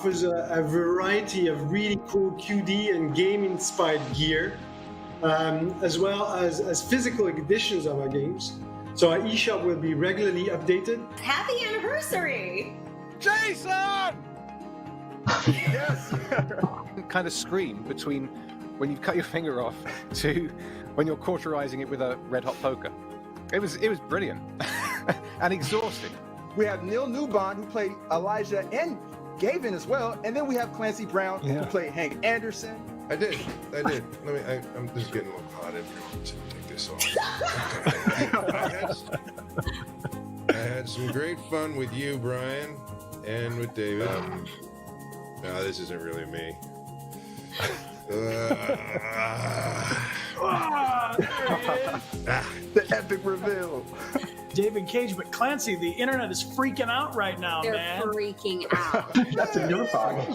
offers a variety of really cool QD and game-inspired gear, as well as physical editions of our games. So our eShop will be regularly updated. Happy anniversary! Jason! Yes! Kind of scream between when you cut your finger off to when you're cauterizing it with a red hot poker. It was brilliant and exhausting. We have Neil Newbond, who played Elijah and Gavin as well, and then we have Clancy Brown, who played Hank Anderson. I did. I'm just getting a little hot in here. To take this off. I had some great fun with you, Brian, and with David. No, this isn't really me. The epic reveal. David Cage, but Clancy, the internet is freaking out right now, They're man. freaking out. That's a your problem.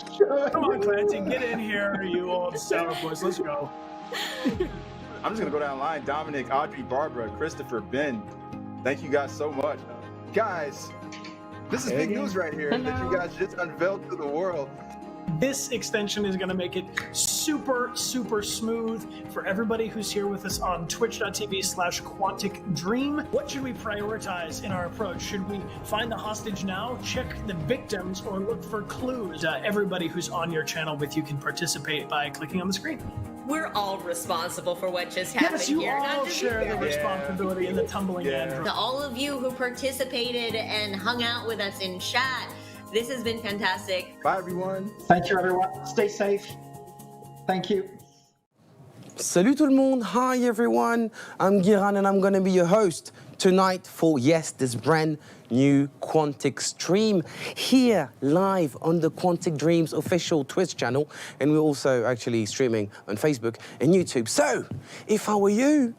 Come on, Clancy, get in here, you old sourpuss. Let's go. I'm just gonna go down the line. Dominic, Audrey, Barbara, Christopher, Ben. Thank you guys so much. Guys, this is big news right here that you guys just unveiled to the world. This extension is going to make it super, super smooth for everybody who's here with us on twitch.tv/Quantic Dream. What should we prioritize in our approach? Should we find the hostage now, check the victims, or look for clues? Everybody who's on your channel with you can participate by clicking on the screen. We're all responsible for what just happened Yes, you here. all share the responsibility in the tumbling andrew. To all of you who participated and hung out with us in chat, this has been fantastic. Bye, everyone. Thank you, everyone. Stay safe. Thank you. Salut tout le monde. Hi, everyone. I'm Ngiraan, and I'm going to be your host tonight for, yes, this brand new Quantic stream here live on the Quantic Dreams official Twitch channel. And we're also actually streaming on Facebook and YouTube. So, if I were you,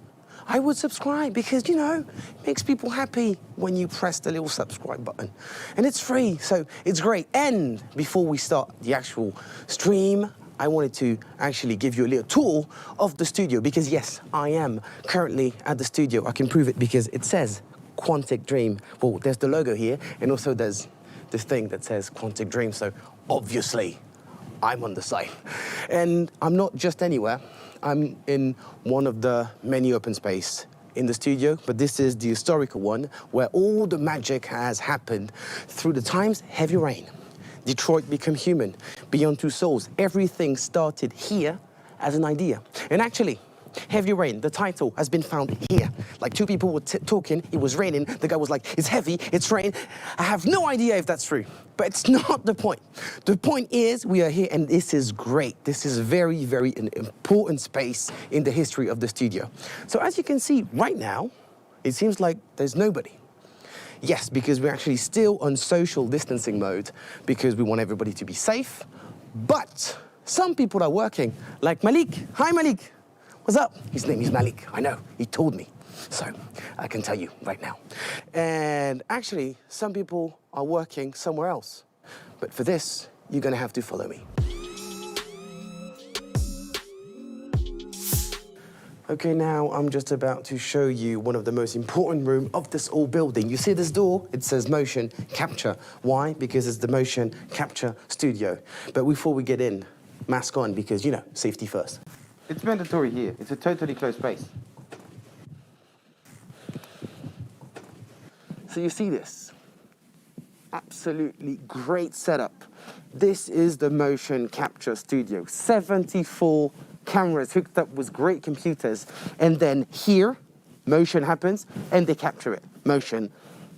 I would subscribe because, you know, it makes people happy when you press the little subscribe button. And it's free, so it's great. And before we start the actual stream, I wanted to actually give you a little tour of the studio because, yes, I am currently at the studio. I can prove it because it says Quantic Dream. Well, there's the logo here, and also there's this thing that says Quantic Dream, so obviously I'm on the site. And I'm not just anywhere. I'm in one of the many open space in the studio, but this is the historical one where all the magic has happened through the times. Heavy Rain, Detroit Become Human, Beyond Two Souls. Everything started here as an idea. And actually, Heavy Rain, the title, has been found here. Like two people were talking, it was raining, the guy was like, it's heavy, it's rain. I have no idea if that's true, but it's not the point. The point is we are here and this is great. This is very, very an important space in the history of the studio. So as you can see right now, it seems like there's nobody. Yes, because we're actually still on social distancing mode because we want everybody to be safe, but some people are working, like Malik. Hi, Malik. What's up? His name is Malik. I know, he told me. So I can tell you right now. And actually, some people are working somewhere else. But for this, you're gonna have to follow me. Okay, now I'm just about to show you one of the most important rooms of this old building. You see this door? It says motion capture. Why? Because it's the motion capture studio. But before we get in, mask on because, you know, safety first. It's mandatory here. It's a totally closed space. So you see this? Absolutely great setup. This is the motion capture studio. 74 cameras hooked up with great computers. And then here, motion happens and they capture it. Motion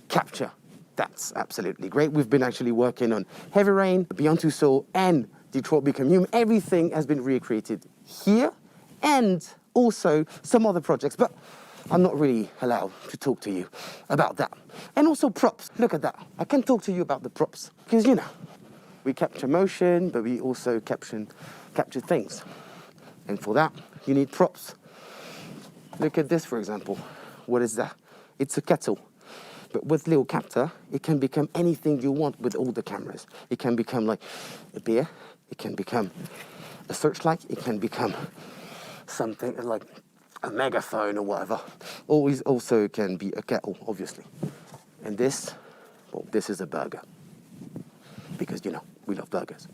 capture. That's absolutely great. We've been actually working on Heavy Rain, Beyond Two Souls, and Detroit Become Human. Everything has been recreated here and also some other projects, but I'm not really allowed to talk to you about that. And also props, look at that. I can talk to you about the props because, you know, we capture motion, but we also capture things. And for that, you need props. Look at this, for example. What is that? It's a kettle. But with little captor, it can become anything you want with all the cameras. It can become like a beer. It can become a searchlight. It can become something like a megaphone or whatever. Always also can be a kettle, obviously. And this, well, this is a burger. Because, you know, We love burgers.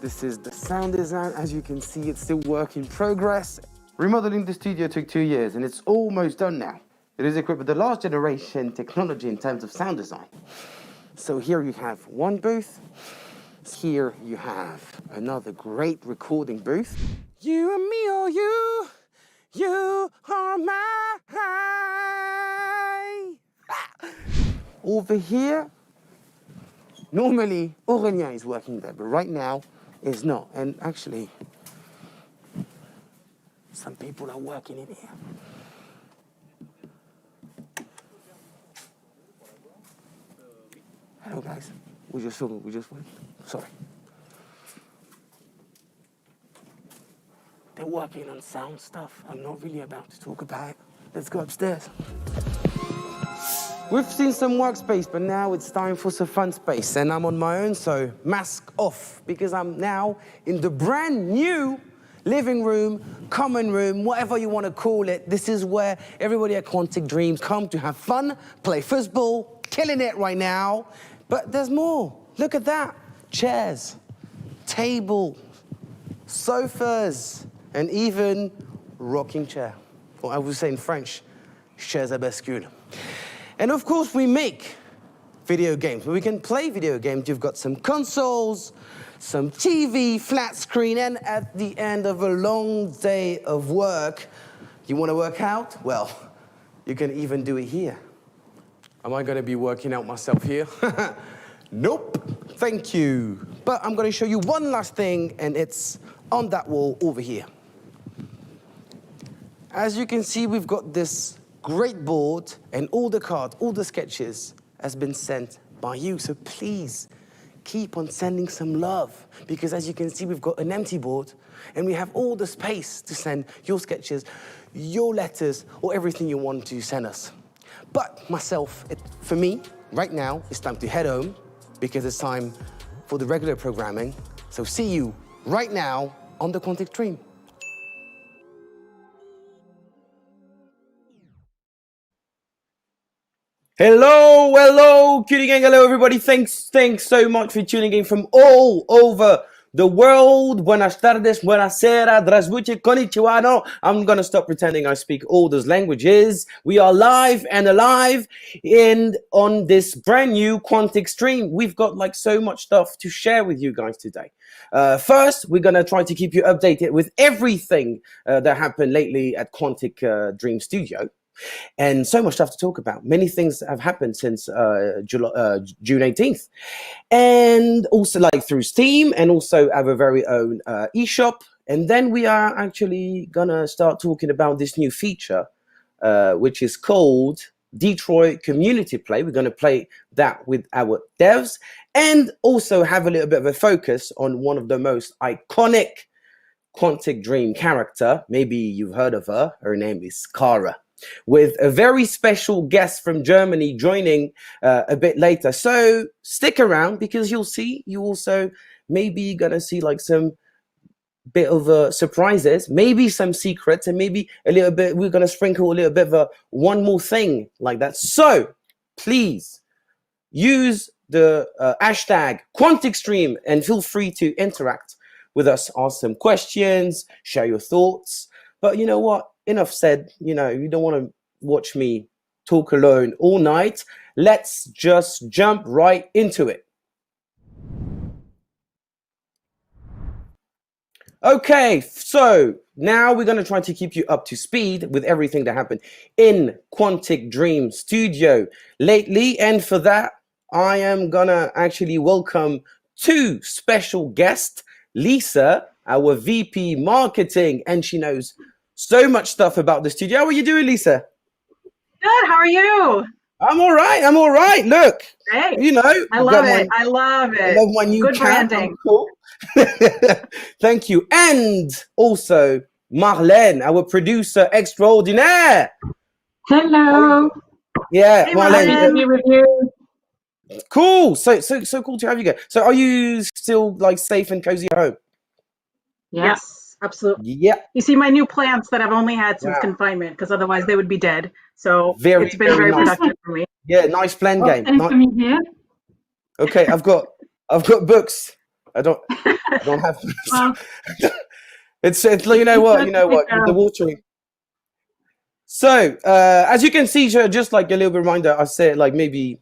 This is the sound design. As you can see, it's still work in progress. Remodeling the studio took 2 years and it's almost done now. It is equipped with the last generation technology in terms of sound design. So here you have one booth. Here you have another great recording booth. You and me, oh you are mine. Over here, normally Aurélien is working there, but right now it's not. And actually, some people are working in here. Hello guys, we just went. Sorry. They're working on sound stuff. I'm not really about to talk about it. Let's go upstairs. We've seen some workspace, but now it's time for some fun space. And I'm on my own, so mask off, because I'm now in the brand new living room, common room, whatever you want to call it. This is where everybody at Quantic Dreams come to have fun, play football, killing it right now. But there's more. Look at that. Chairs, table, sofas, and even rocking chair. Or I would say in French, chaises à bascule. And of course, we make video games. We can play video games. You've got some consoles, some TV, flat screen, and at the end of a long day of work, you want to work out? Well, you can even do it here. Am I going to be working out myself here? Nope, thank you. But I'm going to show you one last thing, and it's on that wall over here. As you can see, we've got this great board, and all the cards, all the sketches has been sent by you. So please keep on sending some love, because as you can see, we've got an empty board, and we have all the space to send your sketches, your letters, or everything you want to send us. But myself, for me, right now, it's time to head home, because it's time for the regular programming. So see you right now on the Quantic Dream. Hello, Cutie Gang, hello everybody. Thanks so much for tuning in from all over the world. Buenas tardes, buenasera, здравствуйте, konnichiwa. No, I'm gonna stop pretending I speak all those languages. We are live and alive on this brand new Quantic stream. We've got like so much stuff to share with you guys today. First, we're gonna try to keep you updated with everything that happened lately at Quantic Dream Studio. And so much stuff to talk about. Many things have happened since June 18th. And also like through Steam, and also our very own eShop. And then we are actually gonna start talking about this new feature, which is called Detroit Community Play. We're gonna play that with our devs, and also have a little bit of a focus on one of the most iconic Quantic Dream character. Maybe you've heard of her. Her name is Kara, with a very special guest from Germany joining a bit later. So stick around, because you'll see, you also maybe gonna see like some bit of surprises, maybe some secrets, and maybe a little bit, we're gonna sprinkle a little bit of one more thing like that. So please use the hashtag QuanticStream and feel free to interact with us, ask some questions, share your thoughts. But you know what? Enough said. You know, you don't want to watch me talk alone all night. Let's just jump right into it. Okay, so now we're going to try to keep you up to speed with everything that happened in Quantic Dream Studio lately. And for that, I am going to actually welcome two special guests. Lisa, our VP Marketing, and she knows so much stuff about the studio. How are you doing, Lisa? Good. How are you? I'm all right. Look, Great. You know, I love it. I love my new Good cap. branding. Cool. Thank you. And also Marlène, our producer extraordinaire. Hello. Yeah, Hey, Marlène. Happy to be with you. Cool. So cool to have you guys. So are you still like safe and cozy at home? Yes. Absolutely. Yeah. You see my new plants that I've only had since Wow. confinement, because otherwise they would be dead. So Very, it's been very very nice. productive for me. Yeah, nice plan game. Thanks for me here. Okay, I've got books. I don't have. Well, It's you know what the watering. So as you can see, just like a little reminder, I said like maybe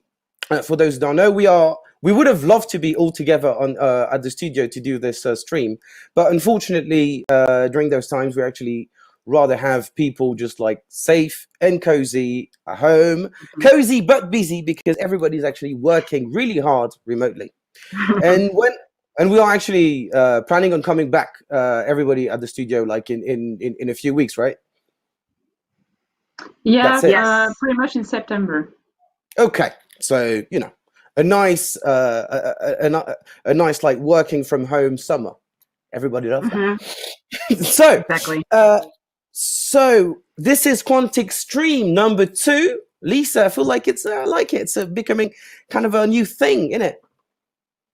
for those who don't know, we would have loved to be all together on at the studio to do this stream, but unfortunately during those times we actually rather have people just like safe and cozy at home, cozy but busy because everybody's actually working really hard remotely, and we are actually planning on coming back everybody at the studio like in a few weeks, right? yeah, That's it. pretty much in September. Okay, so a nice a nice like working from home summer. Everybody loves that. So Exactly. So this is Quantic Dream number 2. Lisa, I feel like it's becoming kind of a new thing, isn't it?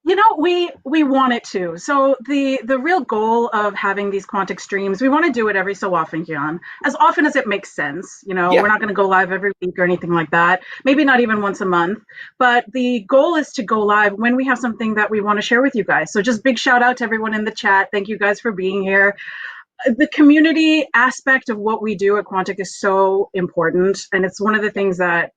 You know, we want it to. So the real goal of having these Quantic streams, we want to do it every so often, Ngiraan, as often as it makes sense. You know, we're not going to go live every week or anything like that. Maybe not even once a month. But the goal is to go live when we have something that we want to share with you guys. So just big shout out to everyone in the chat. Thank you guys for being here. The community aspect of what we do at Quantic is so important. And it's one of the things that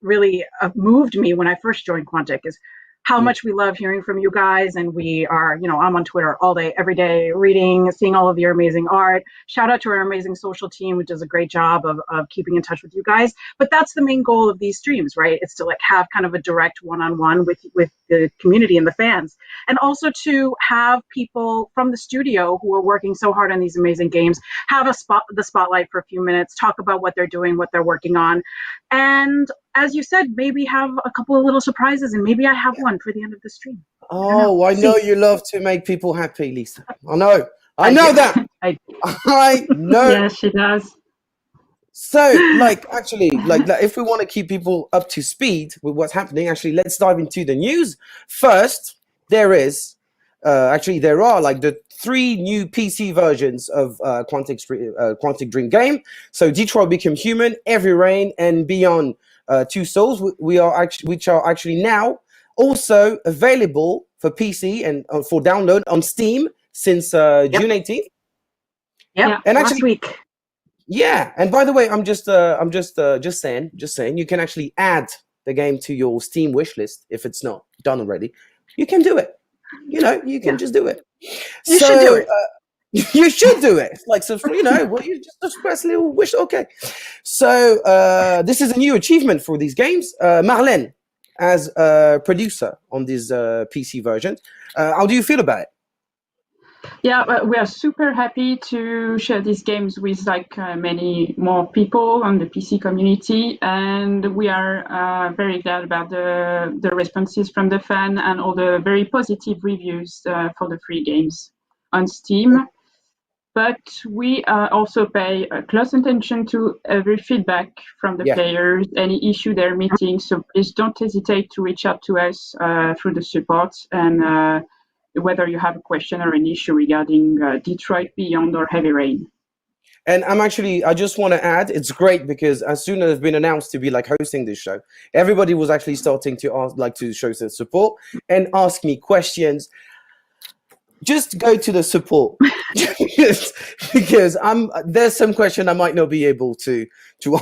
really moved me when I first joined Quantic is how much we love hearing from you guys. And we are, I'm on Twitter all day, every day, reading, seeing all of your amazing art. Shout out to our amazing social team, which does a great job of keeping in touch with you guys. But that's the main goal of these streams, right? It's to like have kind of a direct one-on-one with the community and the fans. And also to have people from the studio who are working so hard on these amazing games, have the spotlight for a few minutes, talk about what they're doing, what they're working on. And as you said, maybe have a couple of little surprises, and maybe I have one for the end of the stream. Oh, I know you love to make people happy, Lisa. I know that. I know. Yeah, she does. So, actually, if we want to keep people up to speed with what's happening, actually, let's dive into the news. First, there are the 3 new PC versions of Quantic Dream game. So, Detroit Become Human, Heavy Rain, and Beyond Two Souls, which are actually now also available for PC and for download on Steam since June 18th. Yeah, and last week. Yeah, and by the way, I'm just saying, you can actually add the game to your Steam wishlist if it's not done already. You can do it. You can just do it. You should do it. You should do it. Like, so, you just press a little wish. Okay. So this is a new achievement for these games. Marlène, as a producer on these PC versions, how do you feel about it? Yeah, we are super happy to share these games with many more people on the PC community, and we are very glad about the responses from the fan and all the very positive reviews for the 3 games on Steam. But we also pay close attention to every feedback from the players, any issue they're meeting. So please don't hesitate to reach out to us through the support, and whether you have a question or an issue regarding Detroit Beyond or Heavy Rain. And I just want to add, it's great because as soon as it's been announced to be hosting this show, everybody was actually starting to ask, to show their support and ask me questions. Just go to the support because there's some question I might not be able to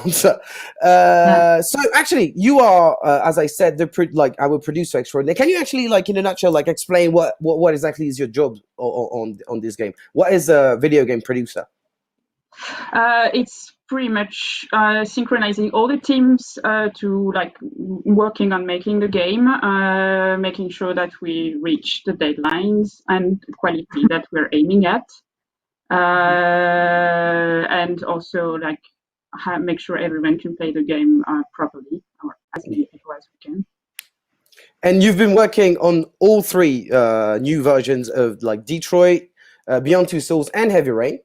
answer. So actually, you are, as I said, our producer extraordinaire. Can you actually, in a nutshell, explain what exactly is your job on this game? What is a video game producer? It's pretty much synchronizing all the teams to working on making the game, making sure that we reach the deadlines and quality that we're aiming at, and also make sure everyone can play the game properly, or as many people as we can. And you've been working on all 3 new versions of Detroit, Beyond Two Souls, and Heavy Rain.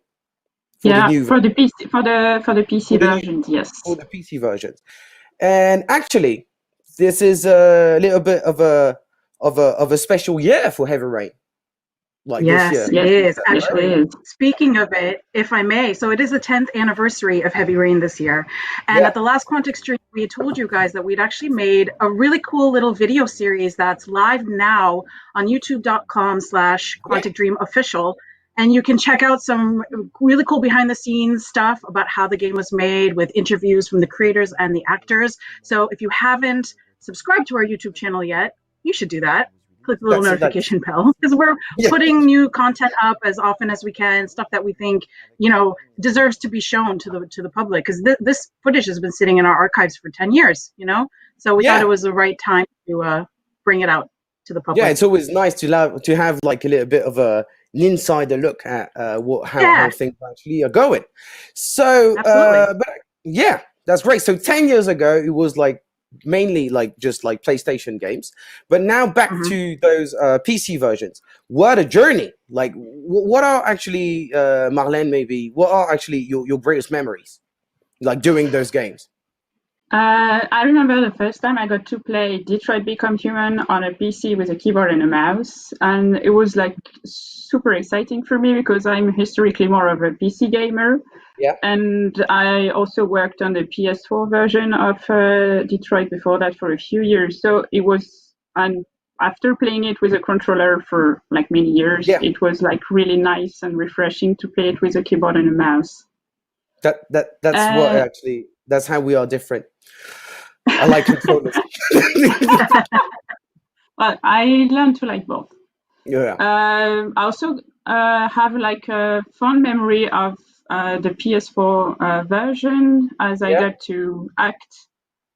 For the PC versions, yes. For the PC versions, and actually, this is a little bit of a special year for Heavy Rain. like this year. Yes, it is. It Actually, is. speaking of it, if I may, so it is the 10th anniversary of Heavy Rain this year. And at the last Quantic Stream, we had told you guys that we'd actually made a really cool little video series that's live now on youtube.com/Quantic Dream Official. And you can check out some really cool behind the scenes stuff about how the game was made with interviews from the creators and the actors. So if you haven't subscribed to our YouTube channel yet, you should do that. Click the little notification bell, because we're putting new content up as often as we can, stuff that we think, you know, deserves to be shown to the public, because this footage has been sitting in our archives for 10 years, you know, so we thought it was the right time to bring it out to the public. Yeah, it's always nice to have like a little bit of an insider look at how things actually are going. So but yeah, that's great. So 10 years ago it was like mainly like just like PlayStation games, but now back to those PC versions. What a journey! Like, what are actually Marlène? Maybe what are actually your greatest memories, like doing those games? I remember the first time I got to play Detroit Become Human on a PC with a keyboard and a mouse, and it was like super exciting for me because I'm historically more of a PC gamer. Yeah. And I also worked on the PS4 version of Detroit before that for a few years. So it was, and after playing it with a controller for like many years, it was like really nice and refreshing to play it with a keyboard and a mouse. That's what actually, that's how we are different. I like controllers. Well, I learned to like both. Yeah. I also have like a fond memory of the PS4 version, as I got to act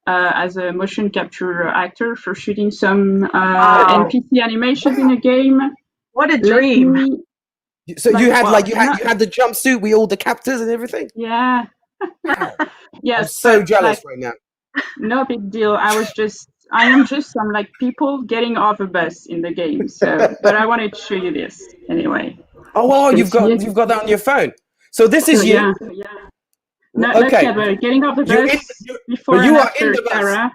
as a motion capture actor for shooting some NPC animations in a game. What a dream! So like, you had you had the jumpsuit with all the captors and everything. Yeah. Yes. I'm so jealous right now. No big deal. I am just some like people getting off a bus in the game. So, but I wanted to show you this anyway. Oh wow, you've got that on your phone. So this is you. Yeah. No, not yet, but getting off the bus before and after Sarah.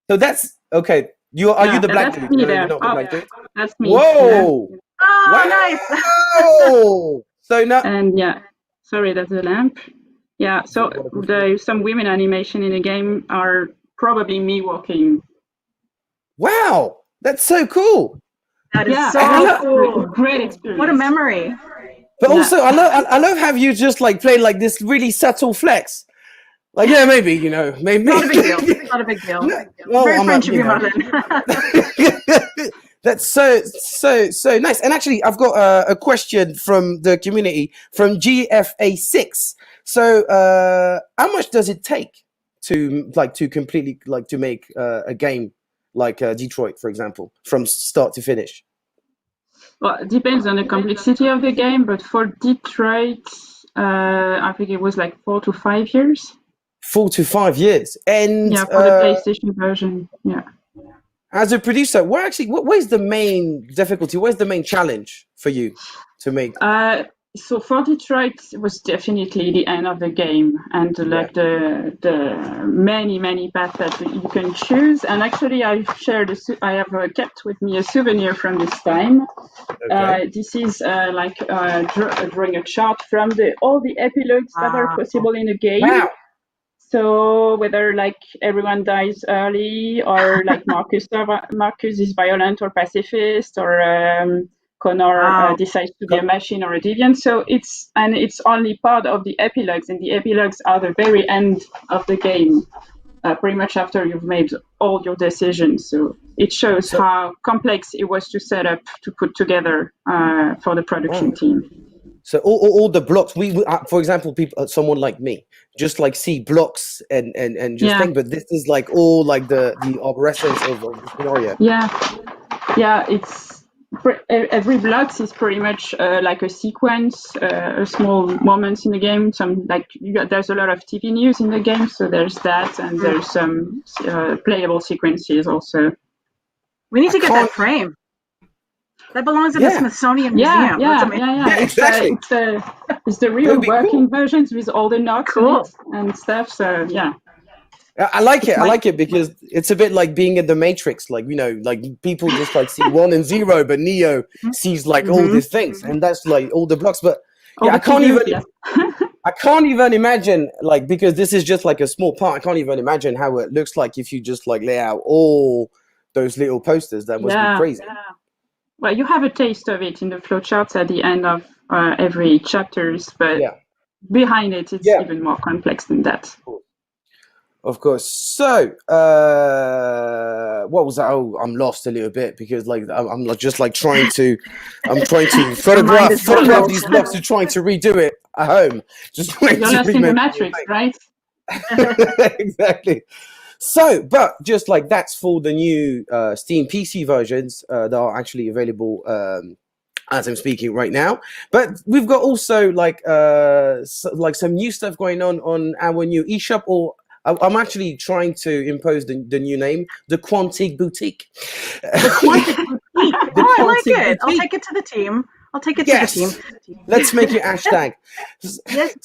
So that's okay. Are you the black dude? Me there. That's me. Whoa! Yeah. Oh, nice. Oh! So now. And sorry, that's the lamp. Yeah, so some women animation in the game are probably me walking. Wow, that's so cool. That is so cool. Great experience. What a memory. But also, I love how you just like played like this really subtle flex. Like, yeah, maybe, you know, maybe. Not a big deal. Not a big deal. Well, very French of you, Marlène. That's so nice. And actually, I've got a question from the community from GFA6. So, how much does it take to completely to make a game like Detroit, for example, from start to finish? Well, it depends on the complexity of the game, but for Detroit, I think it was like 4 to 5 years. 4 to 5 years, and for the PlayStation version, As a producer, where's the main difficulty? Where's the main challenge for you to make? So for Detroit, it was definitely the end of the game and like the many paths that you can choose. And actually, I have kept with me a souvenir from this time. Okay. This is drawing a chart from all the epilogues that are possible in the game. Wow. So whether like everyone dies early, or like Marcus is violent or pacifist, or Connor decides to be a machine or a deviant. So it's only part of the epilogues, and the epilogues are the very end of the game, pretty much after you've made all your decisions. So it shows how complex it was to set up, to put together for the production team. So all the blocks, we for example, people, someone like me, just like see blocks and just think, but this is like all like the arborescence of the scenario. Yeah, it's every block is pretty much like a sequence, a small moments in the game. There's a lot of TV news in the game, so there's that, and there's some playable sequences also. We need to get that frame. That belongs in the Smithsonian Museum. Yeah. Exactly. It's the real working versions with all the knocks and stuff. So yeah. I like it. I like it because it's a bit like being in the Matrix. Like, you know, like people just like see 1 and 0, but Neo sees like all these things, and that's like all the blocks. But yeah, I can't even imagine, like, because this is just like a small part. I can't even imagine how it looks like if you just like lay out all those little posters. That must be crazy. Yeah. Well, you have a taste of it in the flowcharts at the end of every chapters, but behind it, it's even more complex than that. Of course. So, what was that? Oh, I'm lost a little bit because, like, I'm just like trying to photograph these blocks and trying to redo it at home. Just you're lost in the Matrix, right? Exactly. So, but just like that's for the new Steam PC versions that are actually available as I'm speaking right now. But we've got also like some new stuff going on our new eShop, or I'm actually trying to impose the new name, the Quantic Boutique. The Quantic Boutique. Oh, I like it. I'll take it to the team. To the team. Let's make it hashtag. Yes.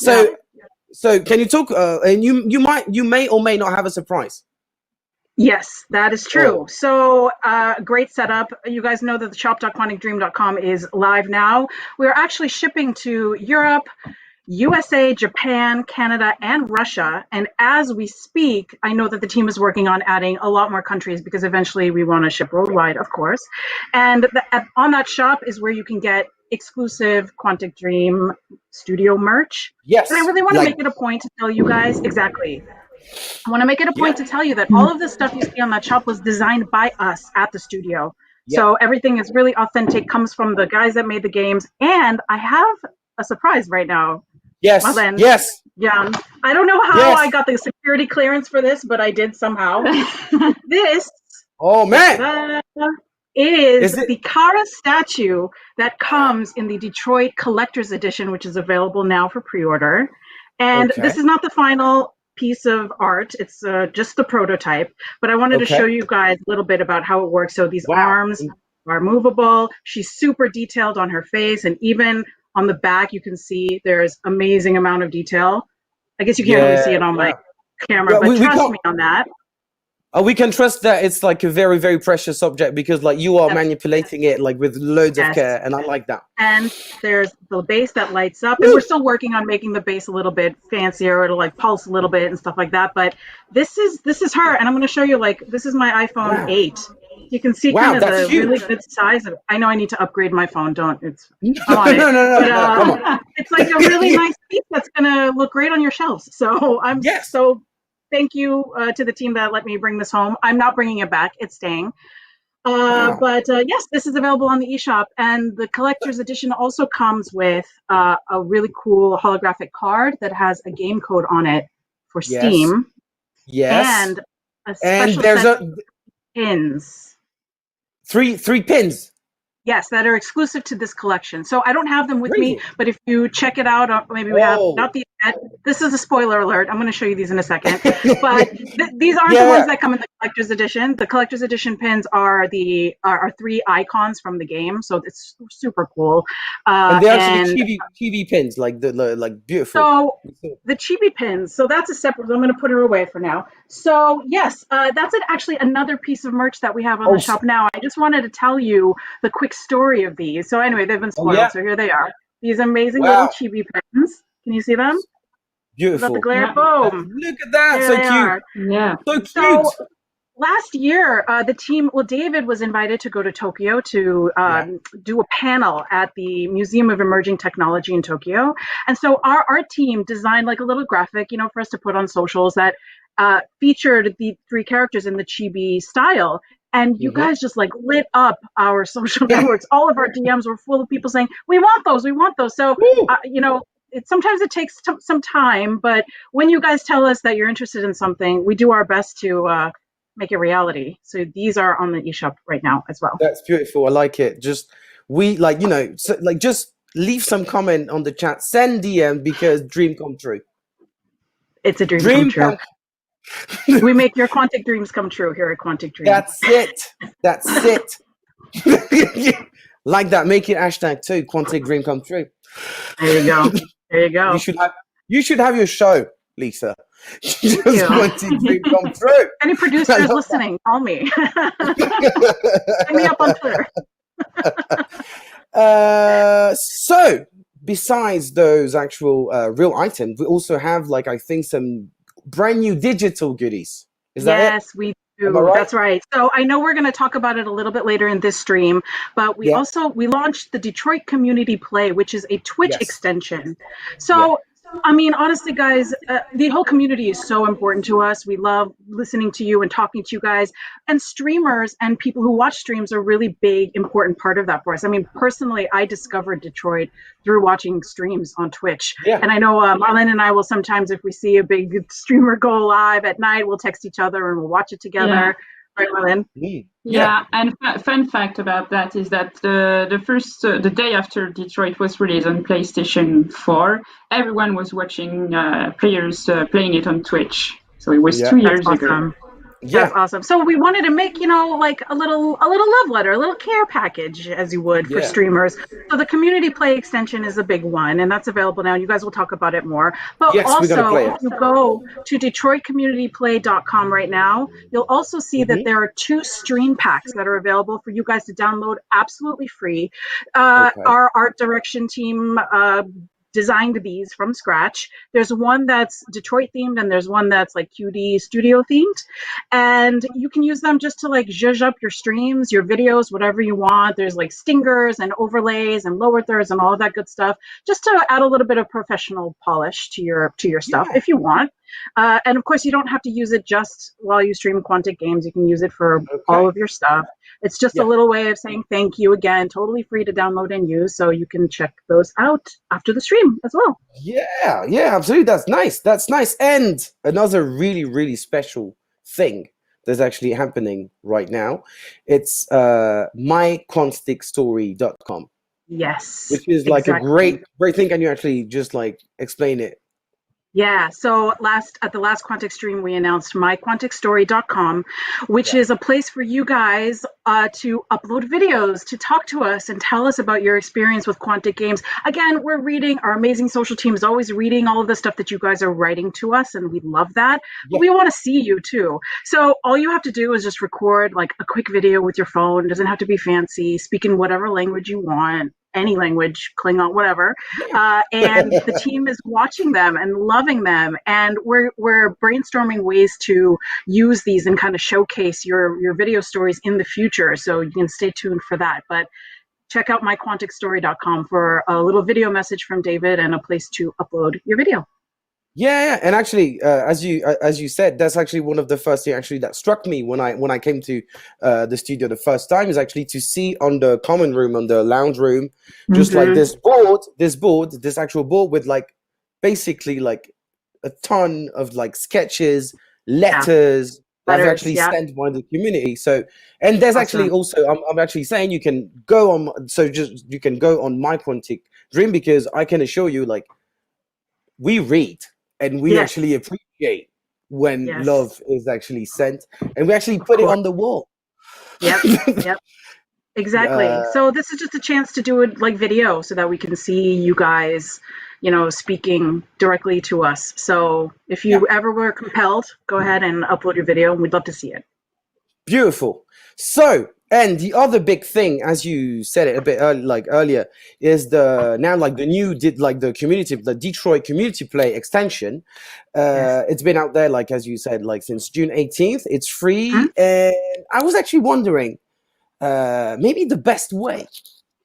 So can you talk? And you may or may not have a surprise. Yes, that is true. So great setup. You guys know that the shop.quanticdream.com is live now. We're actually shipping to Europe, USA, Japan, Canada, and Russia. And as we speak, I know that the team is working on adding a lot more countries because eventually we want to ship worldwide, of course. And on that shop is where you can get exclusive Quantic Dream studio merch. Yes. And I really want to make it a point to tell you guys exactly. I want to make it a point to tell you that all of the stuff you see on that shop was designed by us at the studio. So everything is really authentic, comes from the guys that made the games. And I have a surprise right now. Yes. Yes. Yeah. I don't know how I got the security clearance for this, but I did somehow. This. Oh man. Is the Kara statue that comes in the Detroit Collector's Edition, which is available now for pre-order. And this is not the final piece of art. It's just the prototype. But I wanted to show you guys a little bit about how it works. So these arms are movable. She's super detailed on her face. And even on the back, you can see there's amazing amount of detail. I guess you can't really see it on my camera, but trust me on that. We can trust that it's like a very, very precious object because like you are manipulating it like with loads of care, and I like that. And there's the base that lights up, and we're still working on making the base a little bit fancier. It'll like pulse a little bit and stuff like that. But this is her, and I'm going to show you like this is my iPhone 8. You can see kind of the really good size of it. I know I need to upgrade my phone. Don't. It's on it. No. It's like a really nice piece that's going to look great on your shelves. So I'm so. Thank you to the team that let me bring this home. I'm not bringing it back. It's staying. But yes, this is available on the eShop. And the collector's edition also comes with a really cool holographic card that has a game code on it for Steam. Yes. And a special there's set of pins. Three pins. Yes, that are exclusive to this collection. So I don't have them with me, but if you check it out, maybe we have not the. This is a spoiler alert. I'm going to show you these in a second. But these aren't the ones that come in the collector's edition. The collector's edition pins are the are 3 icons from the game, so it's super cool. And they're actually chibi pins, like beautiful. So the chibi pins. So that's a separate. I'm going to put her away for now. So yes, that's actually another piece of merch that we have on the shop now. I just wanted to tell you the quick story of these. So anyway, they've been spoiled. So here they are. These amazing little chibi pins. Can you see them? Beautiful. About the glare. Boom. Look at that. There so cute. Are. Yeah. So cute. So last year, the team, David was invited to go to Tokyo to do a panel at the Museum of Emerging Technology in Tokyo. And so our art team designed like a little graphic, for us to put on socials that featured the 3 characters in the chibi style. And you guys just like lit up our social networks. All of our DMs were full of people saying, we want those. So, sometimes it takes some time, but when you guys tell us that you're interested in something, we do our best to make it reality. So these are on the eShop right now as well. That's beautiful. I like it. Just just leave some comment on the chat. Send DM because dream come true. It's a dream come true. We make your Quantic dreams come true here at Quantic Dream. That's it. Like that. Make it hashtag too. Quantic dream come true. There you go. You should have your show, Lisa. Just Quantic Dream come through. Any producers listening, call me. Hit me up on Twitter. So, besides those actual real items, we also have, like, I think some brand new digital goodies. Is that it? Yes, we do. Am I right? That's right. So I know we're going to talk about it a little bit later in this stream, but we launched the Detroit Community Play, which is a Twitch extension. So I mean, honestly, guys, the whole community is so important to us. We love listening to you and talking to you guys. And streamers and people who watch streams are a really big, important part of that for us. I mean, personally, I discovered Detroit through watching streams on Twitch. Yeah. And I know Marlene and I will sometimes, if we see a big streamer go live at night, we'll text each other and we'll watch it together. Yeah. Right, Marlene? Yeah, and fun fact about that is that the day after Detroit was released on PlayStation 4, everyone was watching players playing it on Twitch. So it was 2 years ago. That's awesome. So we wanted to make, like a little love letter, a little care package, as you would for streamers. So the Community Play extension is a big one, and that's available now. You guys will talk about it more. But also, if you go to DetroitCommunityPlay.com right now, you'll also see that there are 2 stream packs that are available for you guys to download absolutely free. Our art direction team designed these from scratch. There's one that's Detroit themed and there's one that's like QD studio themed. And you can use them just to like zhuzh up your streams, your videos, whatever you want. There's like stingers and overlays and lower thirds and all of that good stuff, just to add a little bit of professional polish to your stuff if you want. And of course, you don't have to use it just while you stream Quantic games. You can use it for all of your stuff. It's just a little way of saying thank you again, totally free to download and use. So you can check those out after the stream as well. Yeah, absolutely. That's nice. That's nice. And another really, really special thing that's actually happening right now. It's myquanticstory.com. Yes. Which is like a great thing. Can you actually just like explain it? Yeah, so at the last Quantic stream, we announced myquanticstory.com, which is a place for you guys to upload videos, to talk to us and tell us about your experience with Quantic games. Again, we're reading, our amazing social team is always reading all of the stuff that you guys are writing to us, and we love that. But we want to see you too. So all you have to do is just record like a quick video with your phone. It doesn't have to be fancy. Speak in whatever language you want. Any language, Klingon, whatever, and the team is watching them and loving them, and we're brainstorming ways to use these and kind of showcase your video stories in the future. So you can stay tuned for that. But check out myquanticstory.com for a little video message from David and a place to upload your video. Yeah, and actually, as you said, that's actually one of the first things actually that struck me when I came to the studio the first time, is actually to see on the common room, on the lounge room, just like this actual board with like basically like a ton of like sketches, letters that I've actually sent by the community. So, and there's actually also I'm actually saying you can go on my Quantic Dream, because I can assure you, like, we read. And we actually appreciate when love is actually sent, and we actually put it on the wall. Yep. Exactly. So this is just a chance to do it like video, so that we can see you guys, speaking directly to us. So if you ever were compelled, go ahead and upload your video, and we'd love to see it. Beautiful. So, and the other big thing, as you said it a bit earlier, is the Detroit Community Play extension. It's been out there, like as you said, like since June 18th. It's free, and I was actually wondering, maybe the best way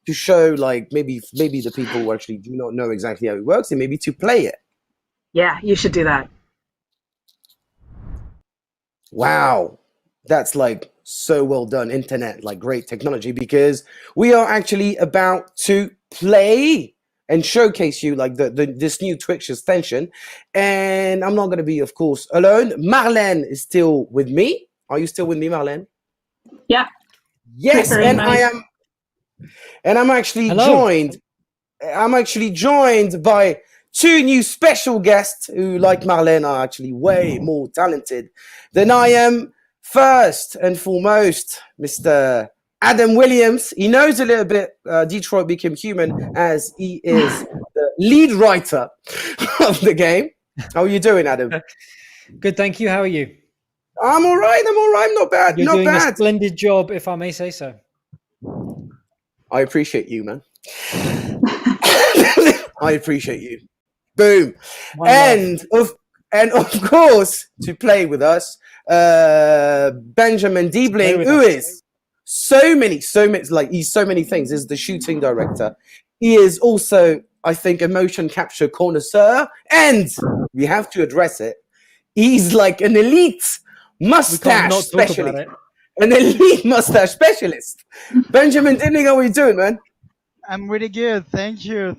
to show, like maybe the people who actually do not know exactly how it works, and maybe to play it. Yeah, you should do that. Wow, that's like so well done, internet, like great technology, because we are actually about to play and showcase you like this new Twitch extension. And I'm not going to be, of course, alone. Marlene is still with me. Are you still with me, Marlene? Yeah. Yes, and I'm actually joined. I'm actually joined by 2 new special guests who, like Marlene, are actually way more talented than I am. First and foremost, Mr. Adam Williams. He knows a little bit Detroit Become Human, as he is the lead writer of the game. How are you doing, Adam? Good, thank you. How are you? I'm all right. Not bad. You're not doing bad. a splendid job, if I may say so. I appreciate you, man. I appreciate you. Boom. And of course, to play with us, Benjamin Diebling, who is so many, like he's so many things. He's the shooting director. He is also, I think, a motion capture connoisseur, and we have to address it. He's like an elite mustache specialist. An elite mustache specialist. Benjamin Diebling, how are you doing, man? I'm really good, thank you,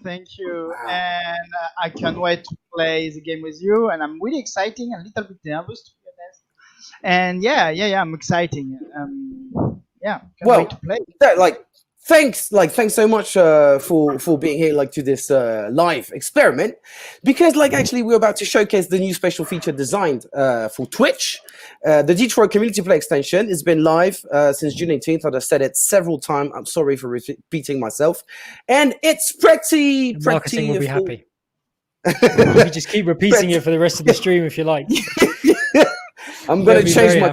and I can't wait to play the game with you. And I'm really excited, a little bit nervous to be honest. And yeah, I'm exciting. Can't wait to play. Thanks so much for being here, like, to this live experiment, because actually we're about to showcase the new special feature designed for Twitch. The Detroit Community Play extension has been live since June 18th, and I've said it several times. I'm sorry for repeating myself, and it's pretty. Marketing will be happy. You just keep repeating it for the rest of the stream if you like. I'm going to change my.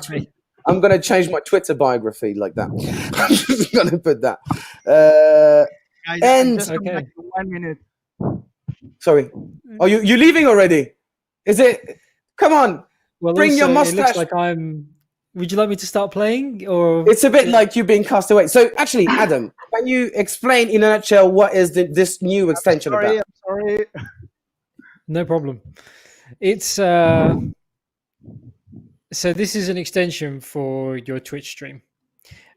I'm going to change my Twitter biography like that. I'm just going to put that. Guys, just okay. 1 minute. Sorry. Oh, you leaving already? Is it? Come on. Well, bring also, your mustache. It looks like I'm. Would you like me to start playing, or? It's a bit like you being cast away. So actually, Adam, can you explain in a nutshell what is this new extension about? I'm sorry. No problem. It's so this is an extension for your Twitch stream.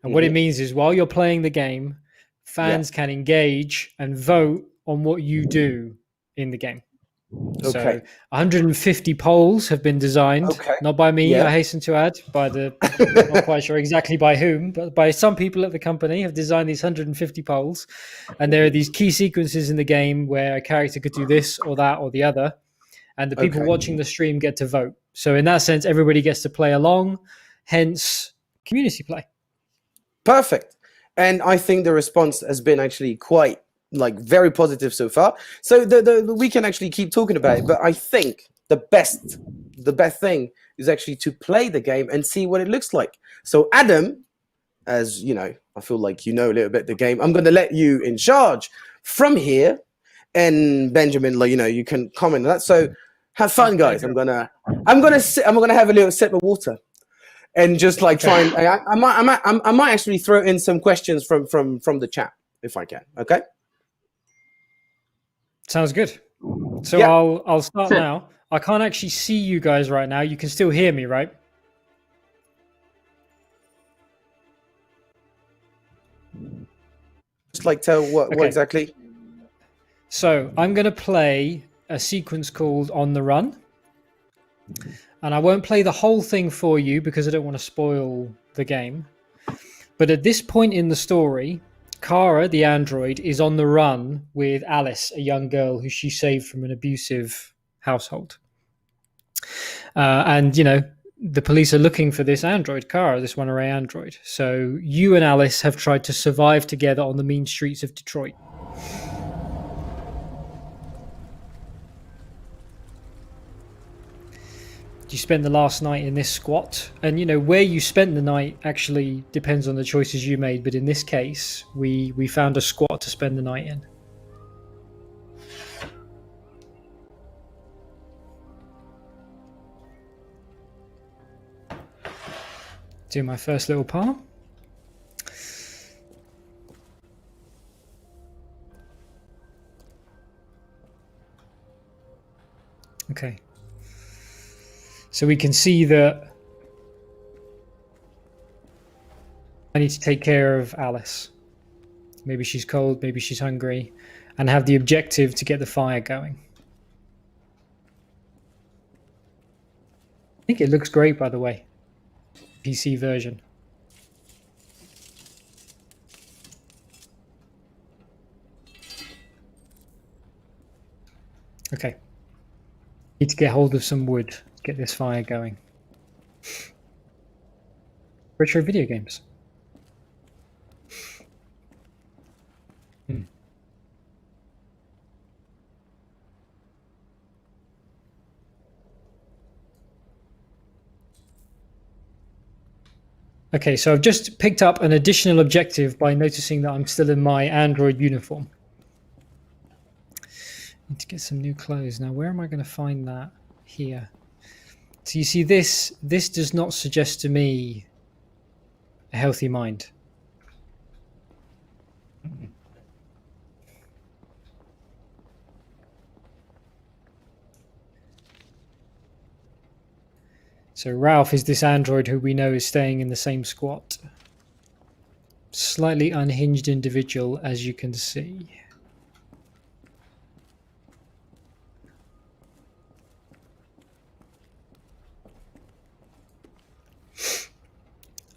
And what it means is while you're playing the game, fans can engage and vote on what you do in the game. Okay. So 150 polls have been designed, not by me, I hasten to add, by not quite sure exactly by whom, but by some people at the company have designed these 150 polls. And there are these key sequences in the game where a character could do this or that or the other. And the people watching the stream get to vote. So in that sense, everybody gets to play along, hence community play. Perfect. And I think the response has been actually quite, very positive so far. So we can actually keep talking about it. But I think the best thing is actually to play the game and see what it looks like. So Adam, as you know, I feel like you know a little bit the game. I'm going to let you in charge from here. And Benjamin, you can comment on that. So have fun, guys. I'm gonna have a little sip of water, and just try and I might actually throw in some questions from the chat if I can. Okay. Sounds good. So yeah. I'll start now. I can't actually see you guys right now. You can still hear me, right? Just tell what exactly. So I'm going to play a sequence called On the Run. And I won't play the whole thing for you because I don't want to spoil the game. But at this point in the story, Kara, the android, is on the run with Alice, a young girl who she saved from an abusive household. And, the police are looking for this android, Kara, this one-array android. So you and Alice have tried to survive together on the mean streets of Detroit. You spend the last night in this squat, and where you spent the night actually depends on the choices you made, but in this case we found a squat to spend the night in. Do my first little palm. Okay. So we can see that I need to take care of Alice. Maybe she's cold, maybe she's hungry, and have the objective to get the fire going. I think it looks great, by the way. PC version. Okay. Need to get hold of some wood. Get this fire going. Retro video games. Okay, so I've just picked up an additional objective by noticing that I'm still in my Android uniform. Need to get some new clothes. Now, where am I going to find that? Here. So you see this does not suggest to me a healthy mind. So Ralph is this android who we know is staying in the same squat. Slightly unhinged individual, as you can see.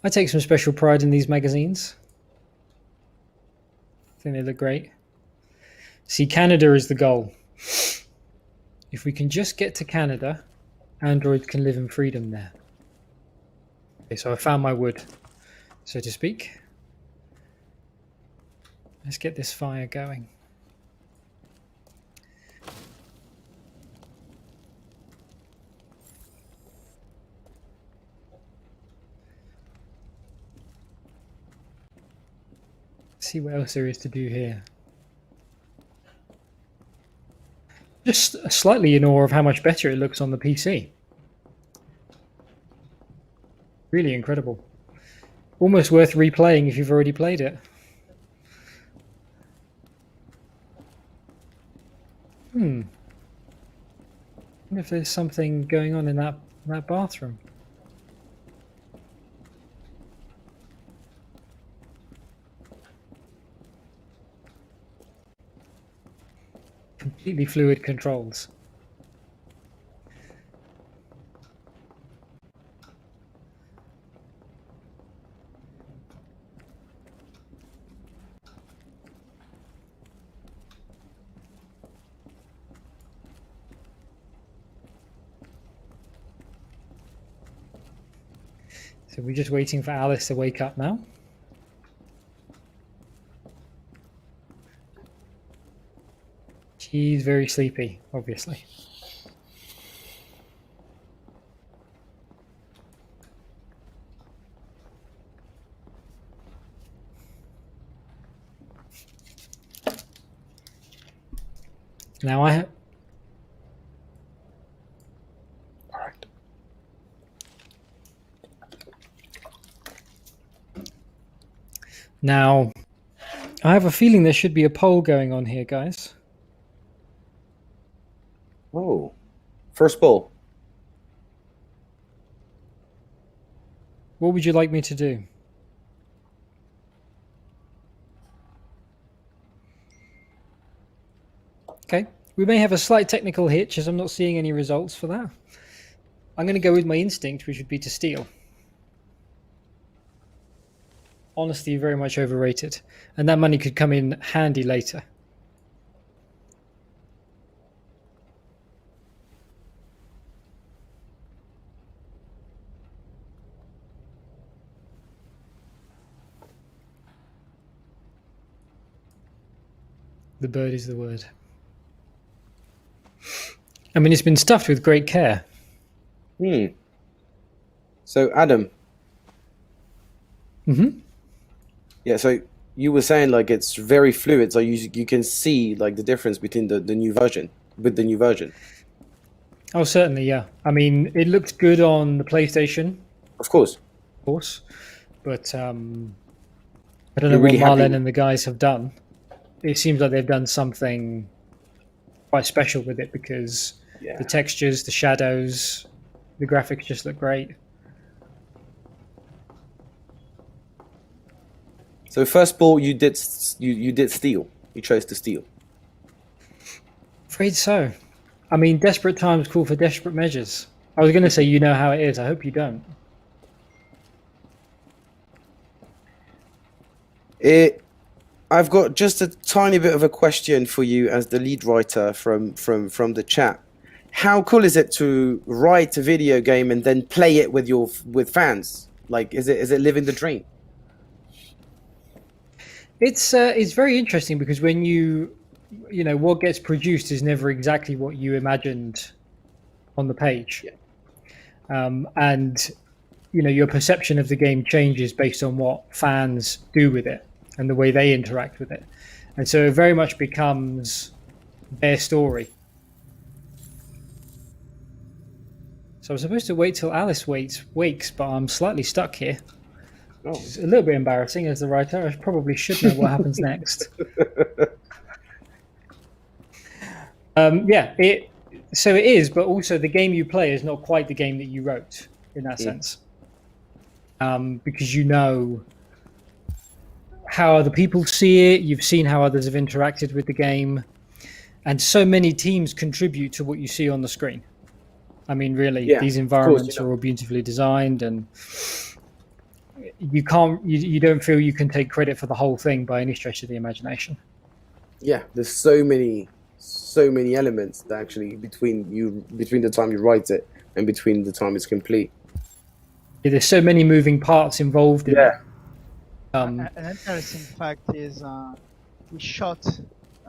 I take some special pride in these magazines. I think they look great. See, Canada is the goal. If we can just get to Canada, androids can live in freedom there. Okay, so I found my wood, so to speak. Let's get this fire going. Let's see what else there is to do here. Just slightly in awe of how much better it looks on the PC. Really incredible. Almost worth replaying if you've already played it. I wonder if there's something going on in that bathroom. Completely fluid controls. So we're just waiting for Alice to wake up now. She's very sleepy, obviously. Now I have... All right. Now, I have a feeling there should be a poll going on here, guys. Oh, first poll. What would you like me to do? Okay, we may have a slight technical hitch as I'm not seeing any results for that. I'm going to go with my instinct, which would be to steal. Honesty very much overrated, and that money could come in handy later. The bird is the word. I mean, it's been stuffed with great care. So, Adam. Mm-hmm. Yeah, so you were saying like it's very fluid, so you can see like the difference between the new version, with the new version. Oh, certainly, yeah. I mean, it looks good on the PlayStation. Of course. But I don't know what Marlon and the guys have done. It seems like they've done something quite special with it because the textures, the shadows, the graphics just look great. So first of all, you did steal. You chose to steal. Afraid so. I mean, desperate times call for desperate measures. I was going to say you know how it is. I hope you don't. I've got just a tiny bit of a question for you as the lead writer from the chat. How cool is it to write a video game and then play it with fans? Like, is it living the dream? It's very interesting because when you know what gets produced is never exactly what you imagined on the page, and your perception of the game changes based on what fans do with it and the way they interact with it. And so it very much becomes their story. So I'm supposed to wait till Alice wakes, but I'm slightly stuck here. Oh. It's a little bit embarrassing as the writer. I probably should know what happens next. So it is, but also the game you play is not quite the game that you wrote in that sense. Because you know how other people see it, you've seen how others have interacted with the game, and so many teams contribute to what you see on the screen. I mean, really, these environments are all beautifully designed, and you don't feel you can take credit for the whole thing by any stretch of the imagination. Yeah, there's so many elements that actually between the time you write it and between the time it's complete. Yeah, there's so many moving parts involved in it. An interesting fact is we shot yes,